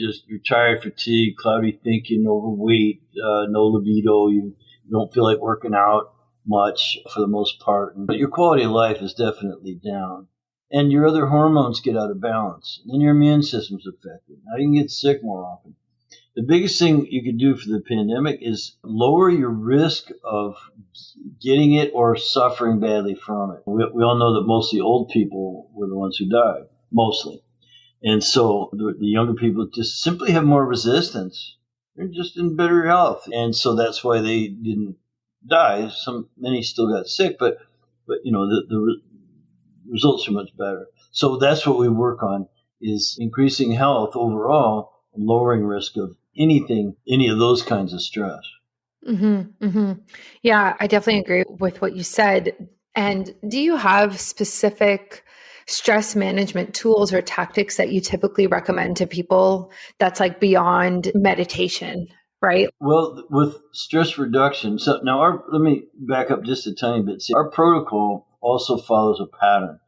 tired, fatigued, cloudy thinking, overweight, no libido. You don't feel like working out much for the most part. But your quality of life is definitely down. And your other hormones get out of balance. And then your immune system's affected. Now you can get sick more often. The biggest thing you could do for the pandemic is lower your risk of getting it or suffering badly from it. We all know that mostly old people were the ones who died, mostly. And so the younger people just simply have more resistance. They're just in better health. And so that's why they didn't die. Many still got sick, but the results are much better. So that's what we work on, is increasing health overall and lowering risk of anything, any of those kinds of stress. Yeah, I definitely agree with what you said. And do you have specific stress management tools or tactics that you typically recommend to people that's like beyond meditation, right? Well, with stress reduction, so now let me back up just a tiny bit. See, our protocol also follows a pattern,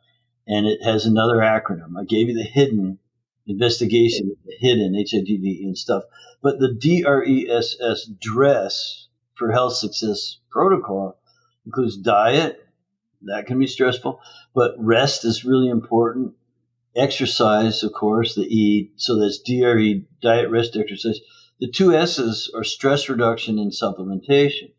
and it has another acronym. I gave you the hidden investigation, the hidden HIDD and stuff, but the D.R.E.S.S. DRESS for health success protocol includes diet. That can be stressful, but rest is really important. Exercise, of course, the E. So that's DRE, diet, rest, exercise. The two S's are stress reduction and supplementation.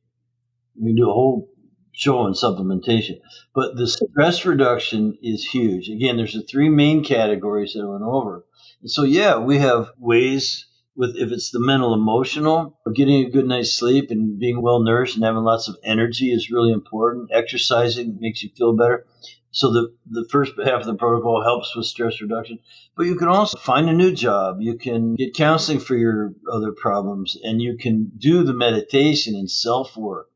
We do a whole show on supplementation, but the stress reduction is huge. Again, there's the three main categories that I went over. And so, yeah, we have ways with, if it's the mental, emotional, getting a good night's sleep and being well nourished and having lots of energy is really important. Exercising makes you feel better. So the first half of the protocol helps with stress reduction, but you can also find a new job. You can get counseling for your other problems, and you can do the meditation and self-work.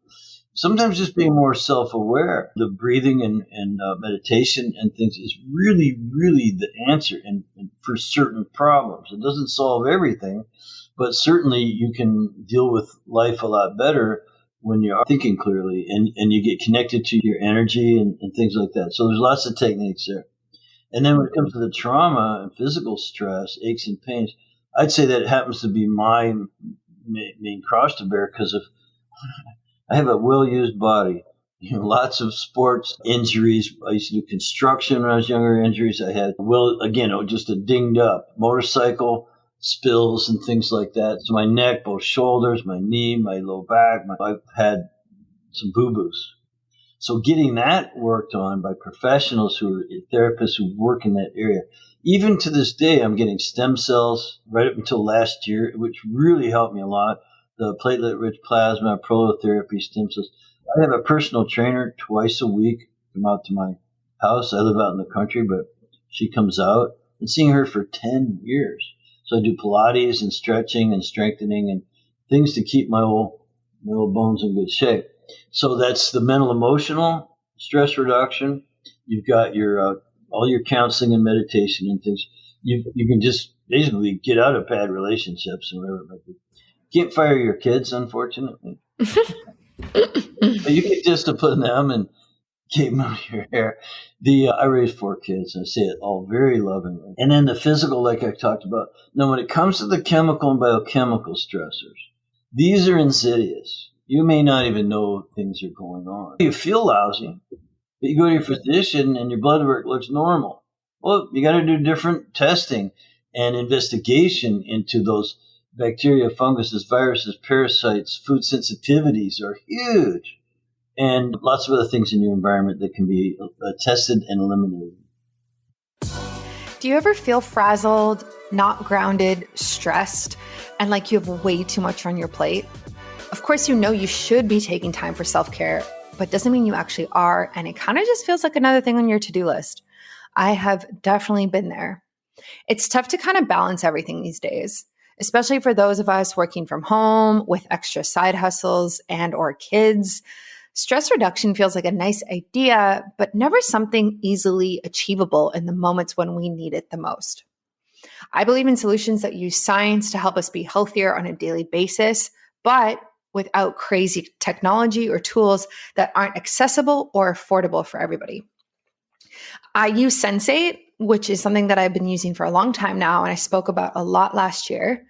Sometimes just being more self-aware, the breathing and meditation and things is really, really the answer and for certain problems. It doesn't solve everything, but certainly you can deal with life a lot better when you're thinking clearly and you get connected to your energy and things like that. So there's lots of techniques there. And then when it comes to the trauma and physical stress, aches and pains, I'd say that happens to be my main cross to bear because of I have a well-used body. Lots of sports injuries. I used to do construction when I was younger. Injuries I had. Just a dinged up motorcycle spills and things like that. So my neck, both shoulders, my knee, my low back. I've had some boo-boos. So getting that worked on by professionals who are therapists who work in that area. Even to this day, I'm getting stem cells right up until last year, which really helped me a lot. The platelet-rich plasma, prolotherapy, stem cells. I have a personal trainer twice a week come out to my house. I live out in the country, but she comes out. I've been seeing her for 10 years. So I do Pilates and stretching and strengthening and things to keep my old bones in good shape. So that's the mental, emotional stress reduction. You've got your all your counseling and meditation and things. You can just basically get out of bad relationships and whatever it might be. Can't fire your kids, unfortunately. But you can discipline them and keep them out of your hair. I raised 4 kids, and I say it all very lovingly. And then the physical, like I talked about. Now, when it comes to the chemical and biochemical stressors, these are insidious. You may not even know things are going on. You feel lousy, but you go to your physician and your blood work looks normal. Well, you got to do different testing and investigation into those bacteria, funguses, viruses, parasites, food sensitivities are huge. And lots of other things in your environment that can be tested and eliminated. Do you ever feel frazzled, not grounded, stressed, and like you have way too much on your plate? Of course, you should be taking time for self-care, but doesn't mean you actually are. And it kind of just feels like another thing on your to-do list. I have definitely been there. It's tough to kind of balance everything these days, especially for those of us working from home with extra side hustles and or kids. Stress reduction feels like a nice idea, but never something easily achievable in the moments when we need it the most. I believe in solutions that use science to help us be healthier on a daily basis, but without crazy technology or tools that aren't accessible or affordable for everybody. I use Sensate, which is something that I've been using for a long time now, and I spoke about a lot last year,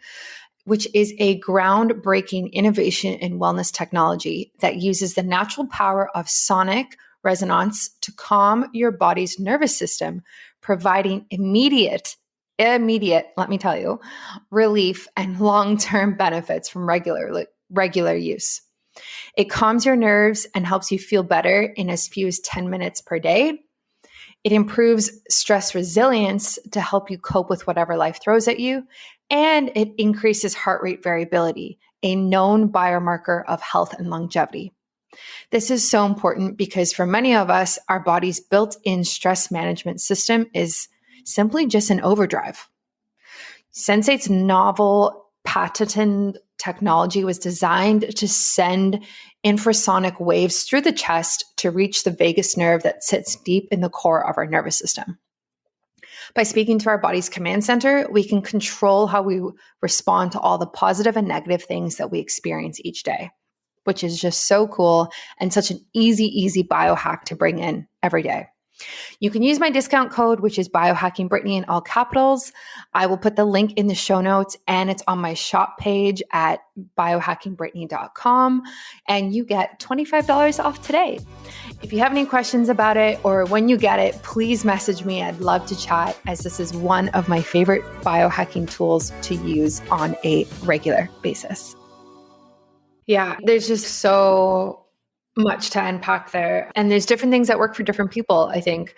which is a groundbreaking innovation in wellness technology that uses the natural power of sonic resonance to calm your body's nervous system, providing immediate, let me tell you, relief and long-term benefits from regular use. It calms your nerves and helps you feel better in as few as 10 minutes per day. It improves stress resilience to help you cope with whatever life throws at you. And it increases heart rate variability, a known biomarker of health and longevity. This is so important because for many of us, our body's built-in stress management system is simply just an overdrive. Sensate's novel patented technology was designed to send infrasonic waves through the chest to reach the vagus nerve that sits deep in the core of our nervous system. By speaking to our body's command center, we can control how we respond to all the positive and negative things that we experience each day, which is just so cool and such an easy biohack to bring in every day. You can use my discount code, which is biohackingbrittany in all capitals. I will put the link in the show notes, and it's on my shop page at biohackingbrittany.com, and you get $25 off today. If you have any questions about it or when you get it, please message me. I'd love to chat, as this is one of my favorite biohacking tools to use on a regular basis. Yeah, there's just so much to unpack there. And there's different things that work for different people, I think.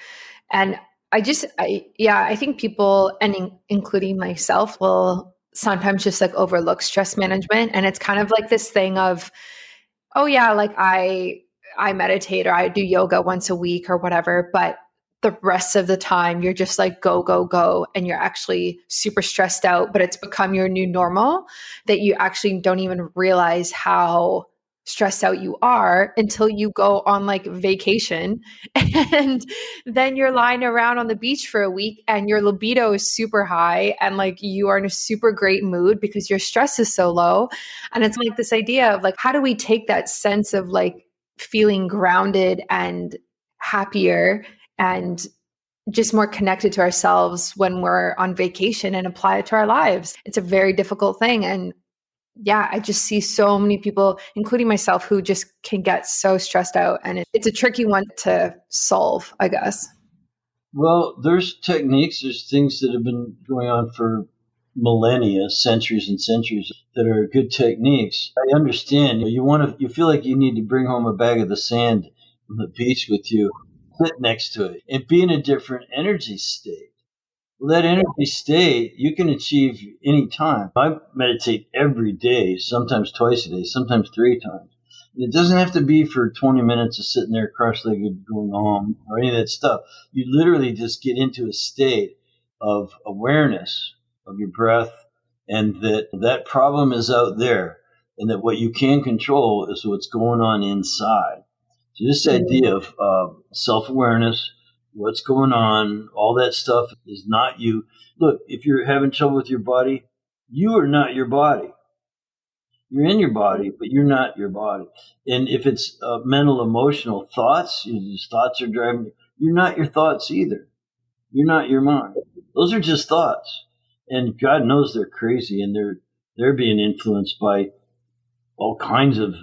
And I think people, and including myself, will sometimes just like overlook stress management. And it's kind of like this thing of, oh yeah, like I meditate or I do yoga once a week or whatever, but the rest of the time you're just like go, and you're actually super stressed out, but it's become your new normal that you actually don't even realize how stressed out you are until you go on like vacation, and then you're lying around on the beach for a week and your libido is super high and like you are in a super great mood because your stress is so low. And it's like this idea of like, how do we take that sense of like feeling grounded and happier and just more connected to ourselves when we're on vacation and apply it to our lives? It's a very difficult thing. And yeah, I just see so many people, including myself, who just can get so stressed out. And it's a tricky one to solve, I guess. Well, there's techniques, there's things that have been going on for millennia, centuries and centuries, that are good techniques. I understand you feel like you need to bring home a bag of the sand from the beach with you, sit next to it, and be in a different energy state. Well, that energy state you can achieve any time. I meditate every day, sometimes twice a day, sometimes 3 times. And it doesn't have to be for 20 minutes of sitting there cross-legged going home or any of that stuff. You literally just get into a state of awareness of your breath, and that problem is out there, and that what you can control is what's going on inside. So this idea of self-awareness, what's going on, all that stuff is not you. Look, if you're having trouble with your body, you are not your body. You're in your body, but you're not your body. And if it's mental, emotional thoughts, these thoughts are driving you're not your thoughts either. You're not your mind. Those are just thoughts. And God knows they're crazy, and they're being influenced by all kinds of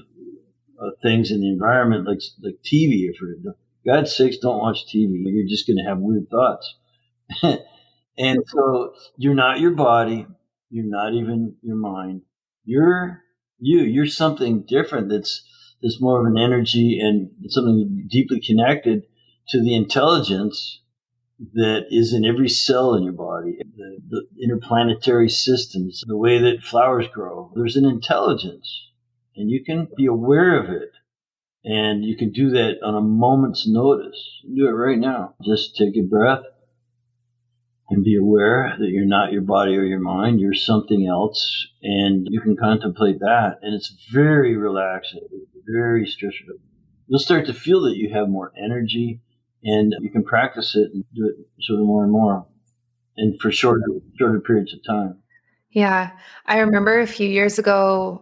things in the environment, like TV. For God's sakes, don't watch TV. You're just going to have weird thoughts. And so you're not your body. You're not even your mind. You're you. You're something different that's more of an energy and something deeply connected to the intelligence that is in every cell in your body, the interplanetary systems, the way that flowers grow. There's an intelligence, and you can be aware of it. And you can do that on a moment's notice. Do it right now. Just take a breath and be aware that you're not your body or your mind. You're something else. And you can contemplate that. And it's very relaxing, very stress-free. You'll start to feel that you have more energy, and you can practice it and do it sort of more and more, and for shorter periods of time. Yeah. I remember a few years ago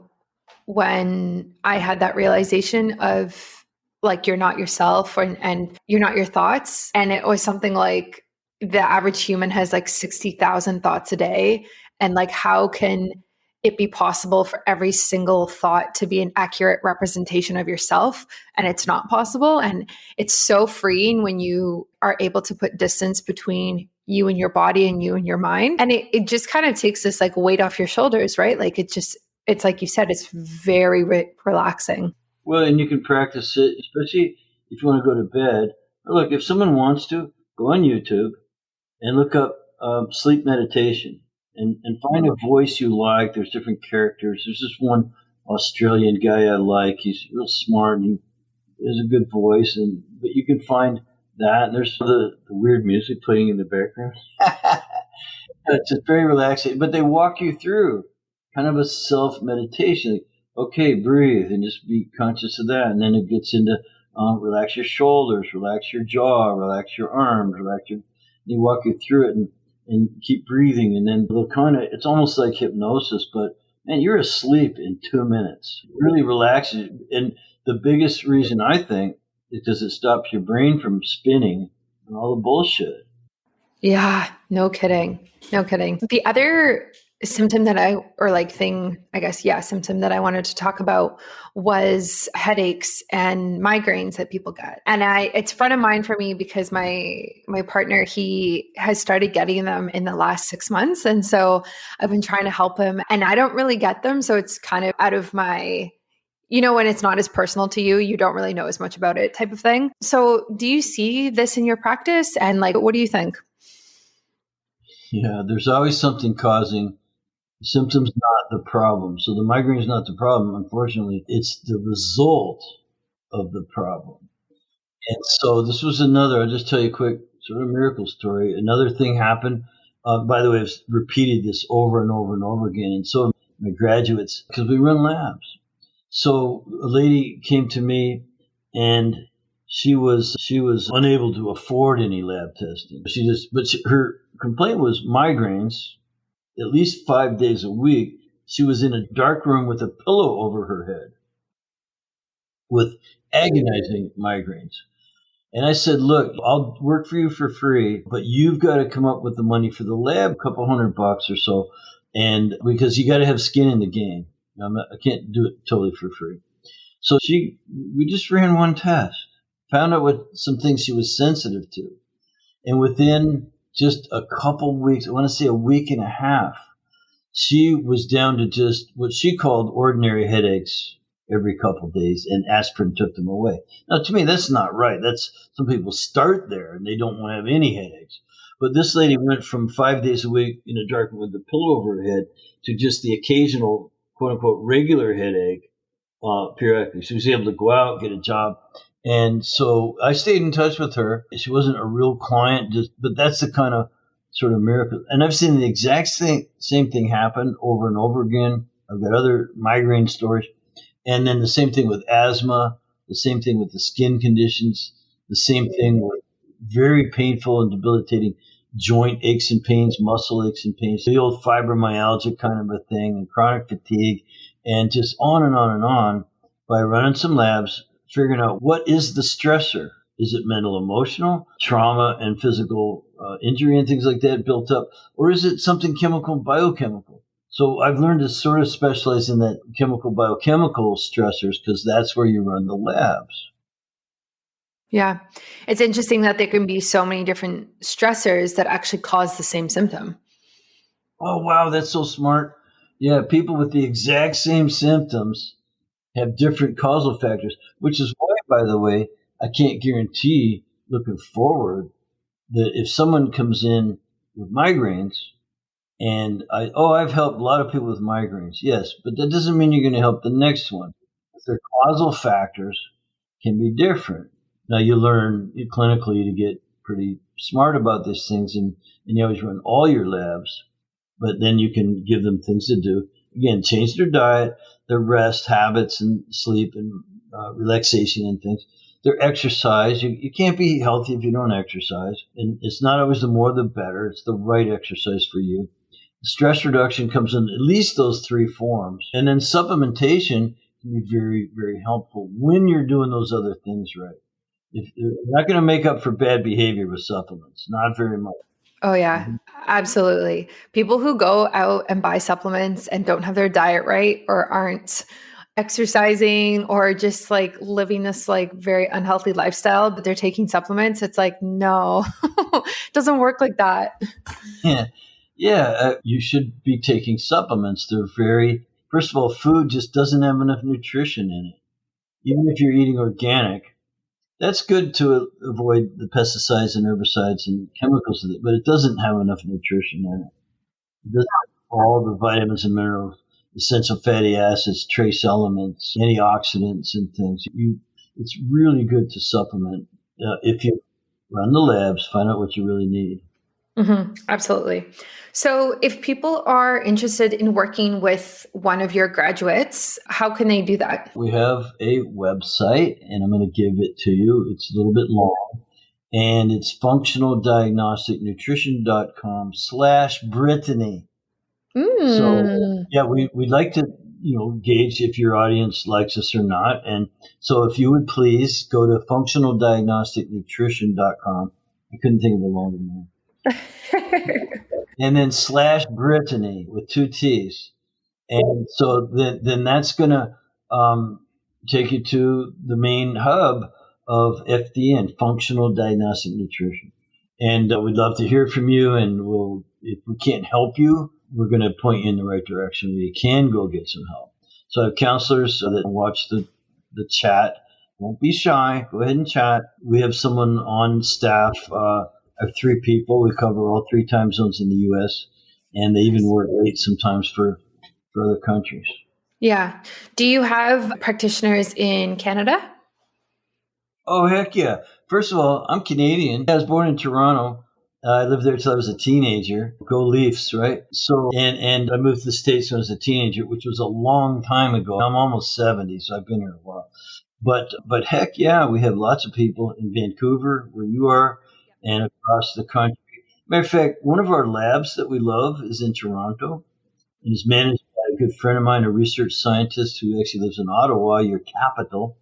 when I had that realization of like, you're not yourself, and you're not your thoughts. And it was something like the average human has like 60,000 thoughts a day. And like, how can it be possible for every single thought to be an accurate representation of yourself? And it's not possible. And it's so freeing when you are able to put distance between you and your body and you and your mind. And it just kind of takes this like weight off your shoulders, right? Like it's like you said, it's very relaxing. Well, and you can practice it, especially if you want to go to bed. Look, if someone wants to, go on YouTube and look up sleep meditation and find a voice you like. There's different characters. There's this one Australian guy I like. He's real smart and he has a good voice. But you can find that. And there's the weird music playing in the background. It's just very relaxing. But they walk you through kind of a self-meditation. Like, okay, breathe and just be conscious of that. And then it gets into relax your shoulders, relax your jaw, relax your arms, they walk you through it and keep breathing. And then they'll it's almost like hypnosis, but man, you're asleep in 2 minutes. It really relaxes you. And the biggest reason I think is because it stops your brain from spinning and all the bullshit. Yeah, no kidding. No kidding. The other symptom that symptom that I wanted to talk about was headaches and migraines that people get. And it's front of mind for me because my partner, he has started getting them in the last 6 months. And so I've been trying to help him, and I don't really get them. So it's kind of out of my, when it's not as personal to you, you don't really know as much about it type of thing. So do you see this in your practice? And what do you think? Yeah, there's always something causing symptoms, not the problem. So the migraine is not the problem. Unfortunately, it's the result of the problem. And so this was I'll just tell you a quick sort of miracle story. Another thing happened. By the way, I've repeated this over and over and over again. And so my graduates, because we run labs. So a lady came to me and she was unable to afford any lab testing. Her complaint was migraines at least 5 days a week. She was in a dark room with a pillow over her head with agonizing migraines. And I said, look, I'll work for you for free, but you've got to come up with the money for the lab, a couple $100 or so. And because you got to have skin in the game. I can't do it totally for free. So we just ran one test, found out what some things she was sensitive to. And within just a couple weeks, I want to say a week and a half, she was down to just what she called ordinary headaches every couple of days, and aspirin took them away. Now, to me, that's not right. Some people start there and they don't want to have any headaches. But this lady went from 5 days a week in a dark room with a pillow over her head to just the occasional, quote unquote, regular headache periodically. She was able to go out, get a job. And so I stayed in touch with her. She wasn't a real client, but that's the kind of sort of miracle. And I've seen the exact same thing happen over and over again. I've got other migraine stories. And then the same thing with asthma, the same thing with the skin conditions, the same thing with very painful and debilitating joint aches and pains, muscle aches and pains, the old fibromyalgia kind of a thing, and chronic fatigue, and just on and on and on by running some labs, figuring out what is the stressor. Is it mental, emotional, trauma, and physical injury and things like that built up? Or is it something chemical, biochemical? So I've learned to sort of specialize in that chemical, biochemical stressors because that's where you run the labs. Yeah. It's interesting that there can be so many different stressors that actually cause the same symptom. Oh, wow. That's so smart. Yeah. People with the exact same symptoms have different causal factors, which is why, by the way, I can't guarantee looking forward that if someone comes in with migraines and I've helped a lot of people with migraines. Yes. But that doesn't mean you're going to help the next one. Their causal factors can be different. Now you learn clinically to get pretty smart about these things, and you always run all your labs, but then you can give them things to do. Again, change their diet, their rest habits and sleep and relaxation and things. Their exercise. You can't be healthy if you don't exercise, and it's not always the more the better. It's the right exercise for you. Stress reduction comes in at least those three forms, and then supplementation can be very, very helpful when you're doing those other things right. If you're not going to make up for bad behavior with supplements, not very much. Oh, yeah, absolutely. People who go out and buy supplements and don't have their diet right or aren't exercising or just living this very unhealthy lifestyle, but they're taking supplements. It's no, it doesn't work like that. Yeah. Yeah. You should be taking supplements. First of all, food just doesn't have enough nutrition in it. Even if you're eating organic, that's good to avoid the pesticides and herbicides and chemicals, but it doesn't have enough nutrition in it. It doesn't have all the vitamins and minerals, essential fatty acids, trace elements, antioxidants, and things. It's really good to supplement if you run the labs, find out what you really need. Absolutely. So if people are interested in working with one of your graduates, how can they do that? We have a website, and I'm going to give it to you. It's a little bit long, and it's functionaldiagnosticnutrition.com/Brittany. So yeah, we'd like to, gauge if your audience likes us or not. And so if you would please go to functionaldiagnosticnutrition.com. I couldn't think of a longer name. And then /Brittany with 2 T's. And so then that's going to take you to the main hub of FDN, Functional Diagnostic Nutrition. And we'd love to hear from you. And if we can't help you, we're going to point you in the right direction where you can go get some help. So I have counselors that watch the chat. Don't be shy. Go ahead and chat. We have someone on staff. I have 3 people. We cover all 3 time zones in the U.S. And they even work late sometimes for other countries. Yeah. Do you have practitioners in Canada? Oh, heck yeah. First of all, I'm Canadian. I was born in Toronto. I lived there till I was a teenager. Go Leafs, right? So, and I moved to the States when I was a teenager, which was a long time ago. I'm almost 70, so I've been here a while. But heck yeah, we have lots of people in Vancouver, where you are, and across the country. Matter of fact, one of our labs that we love is in Toronto. And is managed by a good friend of mine, a research scientist who actually lives in Ottawa, your capital.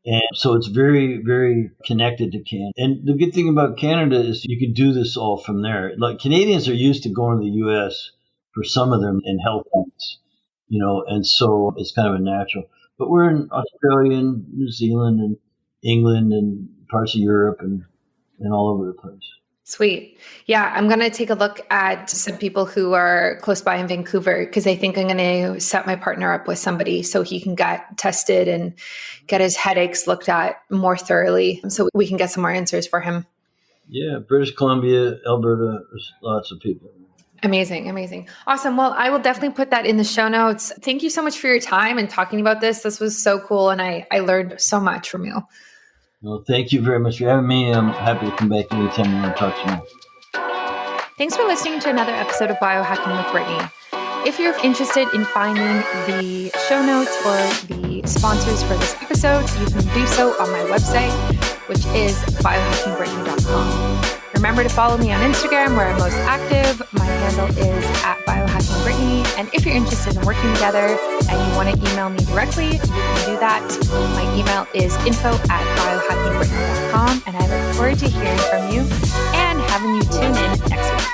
And so it's very, very connected to Canada. And the good thing about Canada is you can do this all from there. Like Canadians are used to going to the U.S. for some of them in health needs, and so it's kind of a natural. But we're in Australia and New Zealand and England and parts of Europe and all over the place. Sweet. Yeah, I'm going to take a look at some people who are close by in Vancouver because I think I'm going to set my partner up with somebody so he can get tested and get his headaches looked at more thoroughly so we can get some more answers for him. Yeah, British Columbia, Alberta, there's lots of people. Amazing. Amazing. Awesome. Well, I will definitely put that in the show notes. Thank you so much for your time and talking about this. This was so cool. And I learned so much from you. Well, thank you very much for having me. I'm happy to come back anytime you want to talk to me. Thanks for listening to another episode of Biohacking with Brittany. If you're interested in finding the show notes or the sponsors for this episode, you can do so on my website, which is biohackingbrittany.com. Remember to follow me on Instagram where I'm most active. My handle is @biohackingbrittany. And if you're interested in working together and you want to email me directly, you can do that. My email is info@biohackingbrittany.com. And I look forward to hearing from you and having you tune in next week.